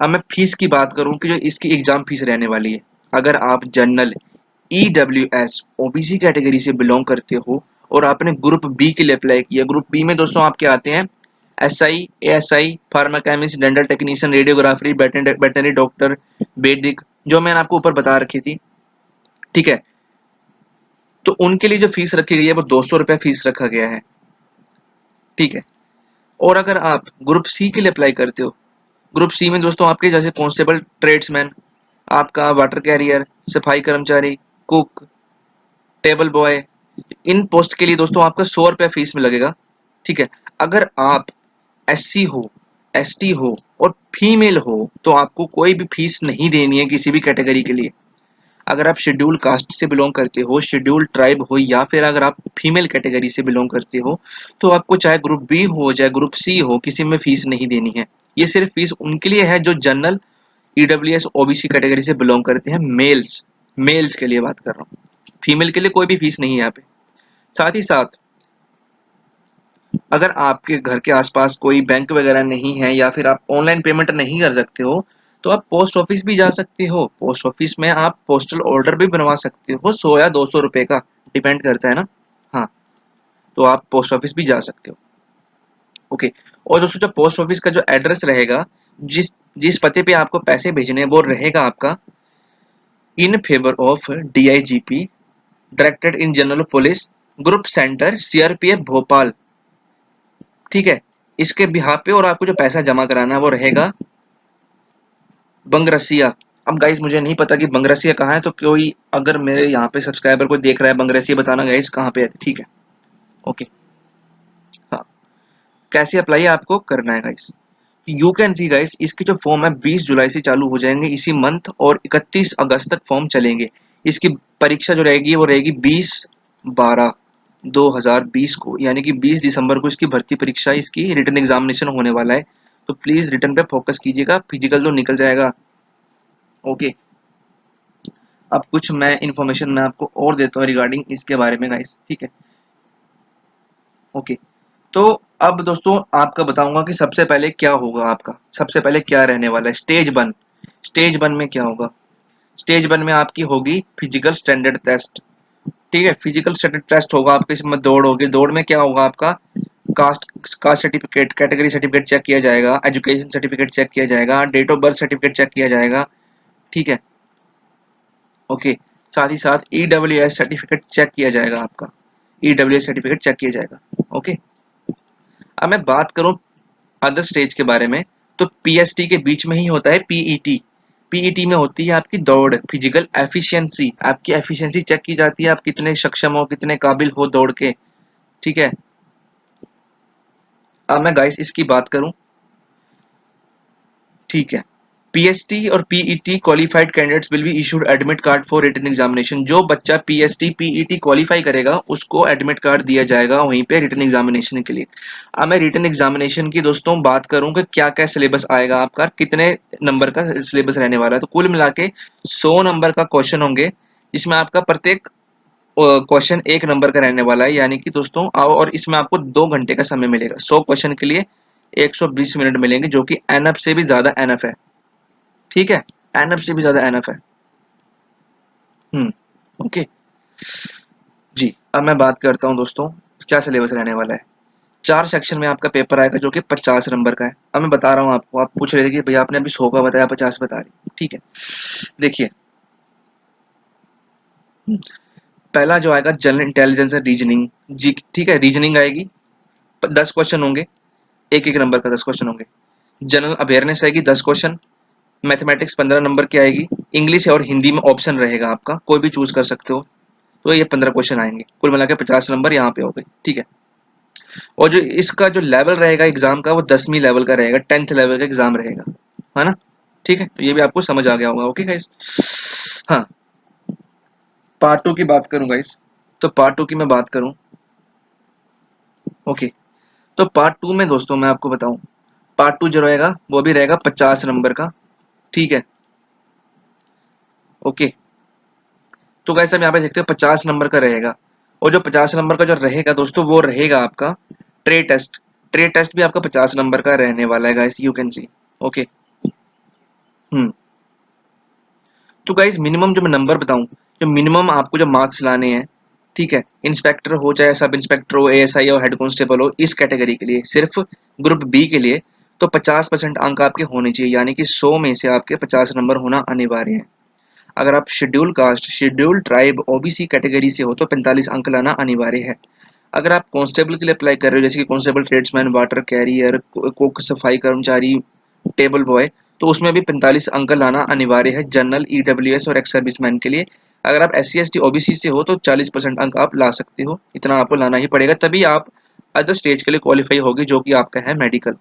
अब मैं फीस की बात करूं कि जो इसकी एग्जाम फीस रहने वाली है, अगर आप जनरल, ईडब्ल्यूएस, ओबीसी कैटेगरी से बिलोंग करते हो और आपने ग्रुप बी के लिए अप्लाई किया, ग्रुप बी में दोस्तों आपके आते हैं SI, ASI, pharma chemist, dental technician, radiography, veterinary doctor, वैदिक, जो मैंने आपको ऊपर बता रखी थी। ठीक है, तो उनके लिए जो फीस रखी गई है वो 200 रुपया फीस रखा गया है। ठीक है, और अगर आप ग्रुप सी के लिए अप्लाई करते हो, ग्रुप सी में दोस्तों आपके जैसे कांस्टेबल, ट्रेड्समैन, आपका वाटर कैरियर, सफाई कर्मचारी, कुक, टेबल बॉय, इन पोस्ट के लिए दोस्तों आपका 100 रुपया फीस में लगेगा। ठीक है, अगर आप एससी हो, एसटी हो और फीमेल हो तो आपको कोई भी फीस नहीं देनी है किसी भी कैटेगरी के लिए। अगर आप शेड्यूल कास्ट से बिलोंग करते हो, शेड्यूल ट्राइब हो, या फिर अगर आप फीमेल कैटेगरी से बिलोंग करते हो तो आपको चाहे ग्रुप बी हो चाहे ग्रुप सी हो, किसी में फीस नहीं देनी है। ये सिर्फ फीस उनके लिए है जो जनरल, ईडब्ल्यूएस, ओबीसी कैटेगरी से बिलोंग करते हैं, मेल्स, मेल्स के लिए बात कर रहा हूँ। फीमेल के लिए कोई भी फीस नहीं है यहाँ पे। साथ ही साथ अगर आपके घर के आसपास कोई बैंक वगैरह नहीं है या फिर आप ऑनलाइन पेमेंट नहीं कर सकते हो तो आप पोस्ट ऑफिस भी जा सकते हो। पोस्ट ऑफिस में आप पोस्टल ऑर्डर भी बनवा सकते हो, 100 या 200 रुपए का, डिपेंड करता है ना। हाँ, तो आप पोस्ट ऑफिस भी जा सकते हो। ओके। और दोस्तों जो पोस्ट ऑफिस का जो एड्रेस रहेगा, जिस जिस पते पे आपको पैसे भेजने हैं वो रहेगा आपका in favour of DIGP, directed in general police, group centre CRPF Bhopal. ठीक है, इसके बिहाफ पे। और आपको जो पैसा जमा कराना है वो रहेगा बंगरसिया। अब गाइस मुझे नहीं पता कि बंगरसिया कहाँ है, तो कोई अगर मेरे यहाँ पे सब्सक्राइबर को देख रहा है बंगरसिया, बताना गाइस कहाँ पे है। ठीक है, ओके। हाँ, कैसे अप्लाई आपको करना है guys, you can see guys, इसके जो फॉर्म है 20 जुलाई से चालू हो जाएंगे इसी मंथ, और 31 अगस्त तक फॉर्म चलेंगे। इसकी परीक्षा जो रहेगी वो रहेगी 20/12/2020 को, यानी कि 20 दिसंबर को इसकी भर्ती परीक्षा, इसकी रिटन एग्जामिनेशन होने वाला है। तो प्लीज रिटन पे फोकस कीजिएगा, फिजिकल तो निकल जाएगा। ओके। अब कुछ मैं इन्फॉर्मेशन मैं आपको और देता हूँ रिगार्डिंग इसके बारे में गाइस। ठीक है, ओके। तो अब दोस्तों आपका बताऊंगा कि सबसे पहले क्या होगा, आपका सबसे पहले क्या रहने वाला है। स्टेज 1, स्टेज 1 में क्या होगा, स्टेज 1 में आपकी होगी फिजिकल स्टैंडर्ड टेस्ट। ठीक है, फिजिकल स्टैंडर्ड टेस्ट होगा आपके, इसमें दौड़ होगी। दौड़ में क्या होगा, आपका caste caste certificate, category certificate check किया जाएगा, एजुकेशन सर्टिफिकेट चेक किया जाएगा, date of birth certificate check किया जाएगा। ठीक है, ओके। साथ ही साथ EWS सर्टिफिकेट चेक किया जाएगा, आपका EWS सर्टिफिकेट चेक किया जाएगा। ओके। अब मैं बात करूं अदर स्टेज के बारे में, तो PST के बीच में ही होता है PET। PET में होती है आपकी दौड़, फिजिकल एफिशिएंसी, आपकी एफिशिएंसी चेक की जाती है, आप कितने सक्षम हो, कितने काबिल हो दौड़ के। ठीक है। अब मैं गाइस इसकी बात करूं, ठीक है। PST और PET qualified candidates will be issued admit card for written examination. जो बच्चा PST PET क्वालिफाई करेगा उसको एडमिट कार्ड दिया जाएगा वहीं पे रिटन एग्जामिनेशन के लिए। अब मैं रिटन एग्जामिनेशन की दोस्तों बात करूं कि क्या क्या सिलेबस आएगा, आपका कितने नंबर का सिलेबस रहने वाला है, तो कुल मिला के 100 नंबर का क्वेश्चन होंगे, जिसमें आपका प्रत्येक क्वेश्चन 1 नंबर का रहने वाला है। यानी कि दोस्तों और इसमें आपको 2 घंटे का समय मिलेगा। 100 क्वेश्चन के लिए 120 मिनट मिलेंगे, जो कि एनएफ से भी ज्यादा एनएफ है। ठीक है, एनएफ से भी ज्यादा एनएफ है। ओके जी। अब मैं बात करता हूँ दोस्तों क्या सिलेबस रहने वाला है। 4 सेक्शन में आपका पेपर आएगा जो कि 50 नंबर का है। अब मैं बता रहा हूँ आपको, आप पूछ रहे थे कि भैया आपने अभी 100 का बताया, 50 बता रही। ठीक है, देखिए। पहला जो आएगा जनरल इंटेलिजेंस एंड रीजनिंग जी। ठीक है, रीजनिंग आएगी, 10 क्वेश्चन होंगे, एक एक नंबर का 10 क्वेश्चन होंगे। जनरल अवेयरनेस आएगी 10 क्वेश्चन। मैथमेटिक्स 15 नंबर की आएगी। इंग्लिश और हिंदी में ऑप्शन रहेगा, आपका कोई भी चूज कर सकते हो। तो ये 15 क्वेश्चन आएंगे, कुल मिला के 50 नंबर यहाँ पे हो गए। ठीक है, और जो इसका जो लेवल रहेगा एग्जाम का वो 10वीं लेवल का रहेगा, 10th लेवल का एग्जाम रहेगा, है ना। ठीक है, तो ये भी आपको समझ आ गया होगा। Okay guys. हाँ, पार्ट 2 की बात करूं गाइस, तो पार्ट 2 की मैं बात करूं। ओके, तो पार्ट 2 में दोस्तों मैं आपको बताऊं, पार्ट 2 जो रहेगा वो भी रहेगा 50 नंबर का। ठीक है, ओके। तो गाइस हम यहाँ पे देखते हो 50 नंबर का रहेगा। और जो 50 नंबर का जो रहेगा दोस्तों वो रहेगा आपका ट्रे टेस्ट। ट्रे टेस्ट भी आपका 50 नंबर का रहने वाला है guys, you can see. Okay. Hmm. तो गाइस मिनिमम जो मैं नंबर बताऊं, जो मिनिमम आपको जो मार्क्स लाने हैं, ठीक है, इंस्पेक्टर हो चाहे सब इंस्पेक्टर हो, ASI हो, हेड कांस्टेबल हो, इस कैटेगरी के लिए सिर्फ ग्रुप बी के लिए तो 50% अंक आपके होने चाहिए, यानी कि 100 में से आपके 50 नंबर होना अनिवार्य है। अगर आप schedule caste, schedule tribe, OBC category से हो तो 45 अंक लाना अनिवार्य है। अगर आप कांस्टेबल के लिए अप्लाई कर रहे हो, जैसे कि constable, tradesman, water career, cook, सफाई कर्मचारी, टेबल बॉय, तो उसमें भी 45 अंक लाना अनिवार्य है, जनरल, EWS और एक्स सर्विसमैन के लिए। अगर आप SC ST OBC से हो तो 40% अंक आप ला सकते हो, इतना आपको लाना ही पड़ेगा, तभी आप अदर स्टेज के लिए क्वालिफाई होगी, जो कि आपका है मेडिकल।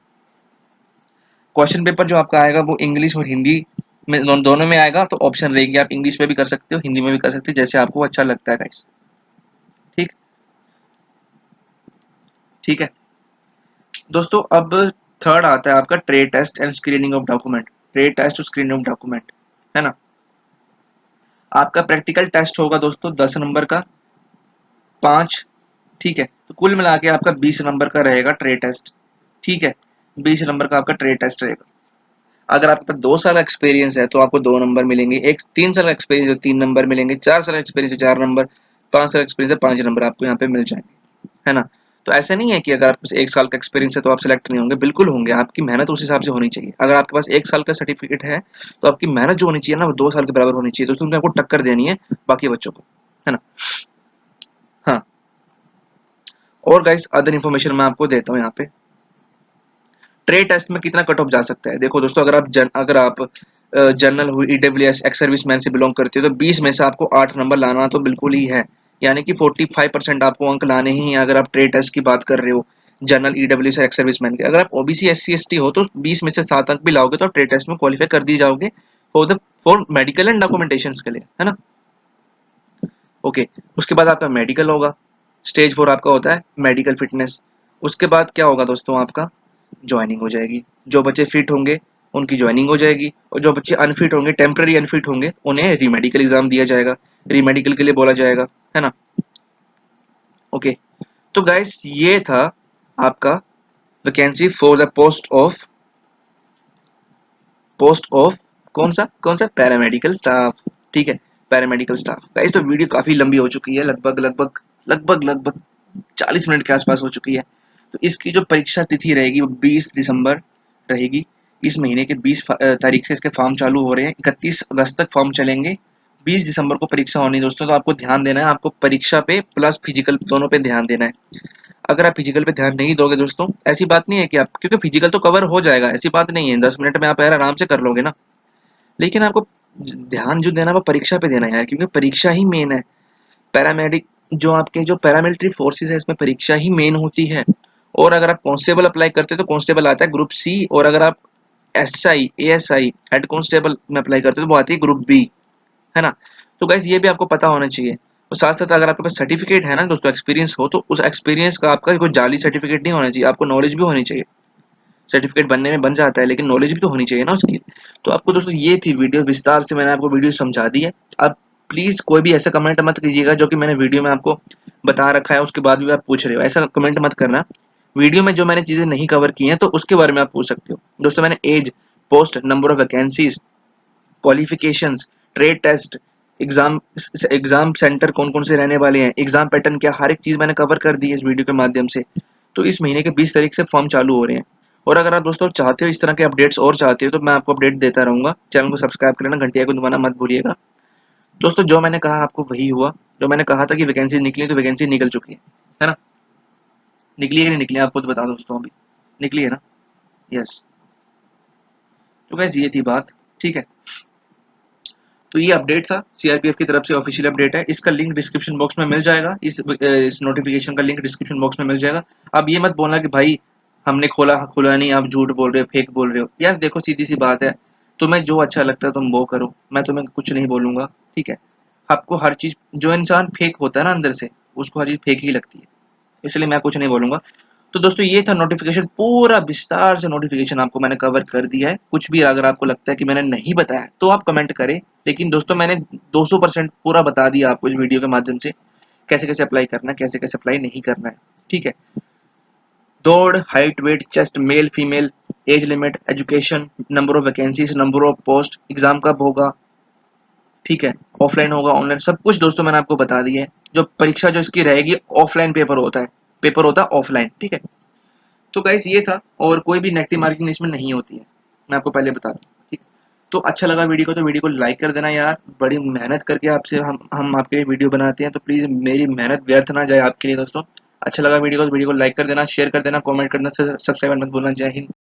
क्वेश्चन पेपर जो आपका आएगा वो इंग्लिश और हिंदी में दोनों में आएगा, तो ऑप्शन रहेगी, आप इंग्लिश में भी कर सकते हो, हिंदी में भी कर सकते हो, जैसे आपको अच्छा लगता है गाइस। ठीक, ठीक है दोस्तों। अब थर्ड आता है आपका trade test and screening of document. Trade test और स्क्रीनिंग ऑफ डॉक्यूमेंट, है ना। आपका प्रैक्टिकल टेस्ट होगा दोस्तों 10 नंबर का, 5, ठीक है। तो कुल मिला के आपका 20 नंबर का रहेगा ट्रे टेस्ट, ठीक है। 20 नंबर का आपका ट्रे टेस्ट रहेगा। अगर आपके पास 2 साल एक्सपीरियंस है तो आपको 2 नंबर मिलेंगे, एक 3 साल एक्सपीरियंस है 3 नंबर मिलेंगे, 4 साल एक्सपीरियंस है 4 नंबर, 5 साल एक्सपीरियंस है 5 नंबर आपको यहाँ पे मिल जाएंगे, है ना। तो ऐसा नहीं है कि अगर आपके पास 1 साल का एक्सपीरियंस है तो आप सिलेक्ट नहीं होंगे, बिल्कुल होंगे। आपकी मेहनत उस हिसाब से होनी चाहिए। अगर आपके पास 1 साल का सर्टिफिकेट है तो आपकी मेहनत जो होनी चाहिए ना वो 2 साल के बराबर होनी चाहिए, दोस्तों आपको टक्कर देनी है बाकी बच्चों को, है ना। हाँ, और गाइस अदर इन्फॉर्मेशन मैं आपको देता हूँ यहाँ पे। ट्रेड टेस्ट में कितना कट ऑफ जा सकता है, देखो दोस्तों, अगर आप जनरल हुई, ईडब्ल्यूएस, एक्स सर्विसमैन से बिलोंग करते हो तो 20 में से आपको 8 नंबर लाना तो बिल्कुल ही है, यानी कि 45% आपको अंक लाने ही हैं अगर आप ट्रेड टेस्ट की बात कर रहे हो जनरल, ईडब्ल्यूएस, एक्स सर्विसमैन के। अगर आप ओबीसी, एससी, एसटी हो तो 20 में से 7 अंक भी लाओगे तो आप ट्रेड टेस्ट में क्वालिफाई कर दी जाओगे फॉर मेडिकल एंड डॉक्यूमेंटेशन के लिए, है ना। ओके, उसके बाद आपका मेडिकल होगा, स्टेज 4 आपका होता है मेडिकल फिटनेस। उसके बाद क्या होगा दोस्तों, आपका ज्वाइनिंग हो जाएगी। जो बच्चे फिट होंगे उनकी ज्वाइनिंग हो जाएगी, और जो बच्चे अनफिट होंगे, टेम्पररी अनफिट होंगे, उन्हें रीमेडिकल एग्जाम दिया जाएगा, रीमेडिकल के लिए बोला जाएगा, है ना। ओके, तो गाइस ये था आपका vacancy for the post of कौन सा पैरामेडिकल स्टाफ, ठीक है, पैरामेडिकल स्टाफ। गाइस तो वीडियो काफी लंबी हो चुकी है, लगभग 40 मिनट के आसपास हो चुकी है। तो इसकी जो परीक्षा तिथि रहेगी वो 20 दिसंबर रहेगी। इस महीने के 20 तारीख से इसके फॉर्म चालू हो रहे हैं, 31 अगस्त तक फॉर्म चलेंगे, 20 दिसंबर को परीक्षा होनी है दोस्तों। तो आपको ध्यान देना है, आपको परीक्षा पे प्लस फिजिकल दोनों पे ध्यान देना है। अगर आप फिजिकल पे ध्यान नहीं दोगे दोस्तों, ऐसी बात नहीं है कि आप, क्योंकि फिजिकल तो कवर हो जाएगा, ऐसी बात नहीं है, 10 मिनट में आप यार आराम से कर लोगे ना, लेकिन आपको ध्यान जो देना वो परीक्षा पे देना है यार, क्योंकि परीक्षा ही मेन है। पैरामेडिक जो आपके जो पैरामिलिट्री फोर्सेस है इसमें परीक्षा ही मेन होती है। और अगर आप कांस्टेबल अप्लाई करते हो तो कांस्टेबल आता है ग्रुप सी, और अगर आप एसआई, एएसआई, हेड कांस्टेबल में अप्लाई करते हो तो वो आती है ग्रुप बी, है ना। तो गाइस ये भी आपको पता होना चाहिए। और साथ साथ अगर आपके पास सर्टिफिकेट है ना दोस्तों, एक्सपीरियंस हो, तो उस एक्सपीरियंस का आपका कोई जाली सर्टिफिकेट नहीं होना चाहिए, आपको नॉलेज भी होनी चाहिए। सर्टिफिकेट बनने में बन जाता है लेकिन नॉलेज भी तो होनी चाहिए ना उसकी। तो आपको दोस्तों ये थी वीडियो, विस्तार से मैंने आपको वीडियो समझा दी है। अब प्लीज कोई भी ऐसा कमेंट मत कीजिएगा जो कि मैंने वीडियो में आपको बता रखा है उसके बाद भी आप पूछ रहे हो, ऐसा कमेंट मत करना। वीडियो में जो मैंने चीजें नहीं कवर की हैं तो उसके बारे में आप पूछ सकते हो दोस्तों। मैंने age, post, number of vacancies, qualifications, trade test, exam exam centre कौन कौन से रहने वाले हैं, एग्जाम पैटर्न क्या, हर एक चीज मैंने कवर कर दी है इस वीडियो के माध्यम से। तो इस महीने के 20 तारीख से फॉर्म चालू हो रहे हैं। और अगर आप दोस्तों चाहते हो इस तरह के अपडेट्स और चाहते हो तो मैं आपको अपडेट देता रहूंगा। चैनल को सब्सक्राइब करना, घंटिया को दबाना मत भूलिएगा दोस्तों। जो मैंने कहा आपको वही हुआ, जो मैंने कहा था कि वैकेंसी निकली तो वैकेंसी निकल चुकी है ना। निकली है कि नहीं निकली आपको तो बता दो दोस्तों, अभी निकली है ना, यस। तो गैस ये थी बात, ठीक है। तो ये अपडेट था सीआरपीएफ की तरफ से, ऑफिशियल अपडेट है। इसका लिंक डिस्क्रिप्शन बॉक्स में मिल जाएगा, इस नोटिफिकेशन का लिंक डिस्क्रिप्शन बॉक्स में मिल जाएगा। अब ये मत बोलना कि भाई हमने खोला खोला नहीं, आप झूठ बोल रहे हो, फेक बोल रहे हो। यार देखो सीधी सी बात है, तुम्हें जो अच्छा लगता है तुम वो करो, मैं तुम्हें कुछ नहीं बोलूंगा, ठीक है। आपको हर चीज, जो इंसान फेक होता है ना अंदर से, उसको हर चीज फेक ही लगती है, इसलिए मैं कुछ नहीं बोलूंगा। तो दोस्तों ये था नोटिफिकेशन, पूरा विस्तार से नोटिफिकेशन आपको मैंने कवर कर दिया है। कुछ भी अगर आपको लगता है कि मैंने नहीं बताया तो आप कमेंट करें, लेकिन दोस्तों मैंने 200% पूरा बता दिया आपको इस वीडियो के माध्यम से, कैसे कैसे अप्लाई करना है, कैसे कैसे अप्लाई नहीं करना है, ठीक है। दौड़, height, weight, chest, male female, age limit, education, number of vacancies, number of post, exam कब होगा, ठीक है, ऑफलाइन होगा, ऑनलाइन, सब कुछ दोस्तों मैंने आपको बता दिया है। जो परीक्षा जो इसकी रहेगी ऑफलाइन पेपर होता है ऑफलाइन, ठीक है। तो गाइस ये था, और कोई भी नेगेटिव मार्किंग इसमें नहीं होती है, मैं आपको पहले बता रहा हूँ, ठीक है। तो अच्छा लगा वीडियो को तो वीडियो को लाइक कर देना यार, बड़ी मेहनत करके आपसे हम आपके लिए वीडियो बनाते हैं, तो प्लीज़ मेरी मेहनत व्यर्थ ना जाए आपके लिए दोस्तों। अच्छा लगा वीडियो को तो वीडियो को लाइक कर देना, शेयर कर देना, कमेंट करना, सब्सक्राइब मत भूलना। जय हिंद।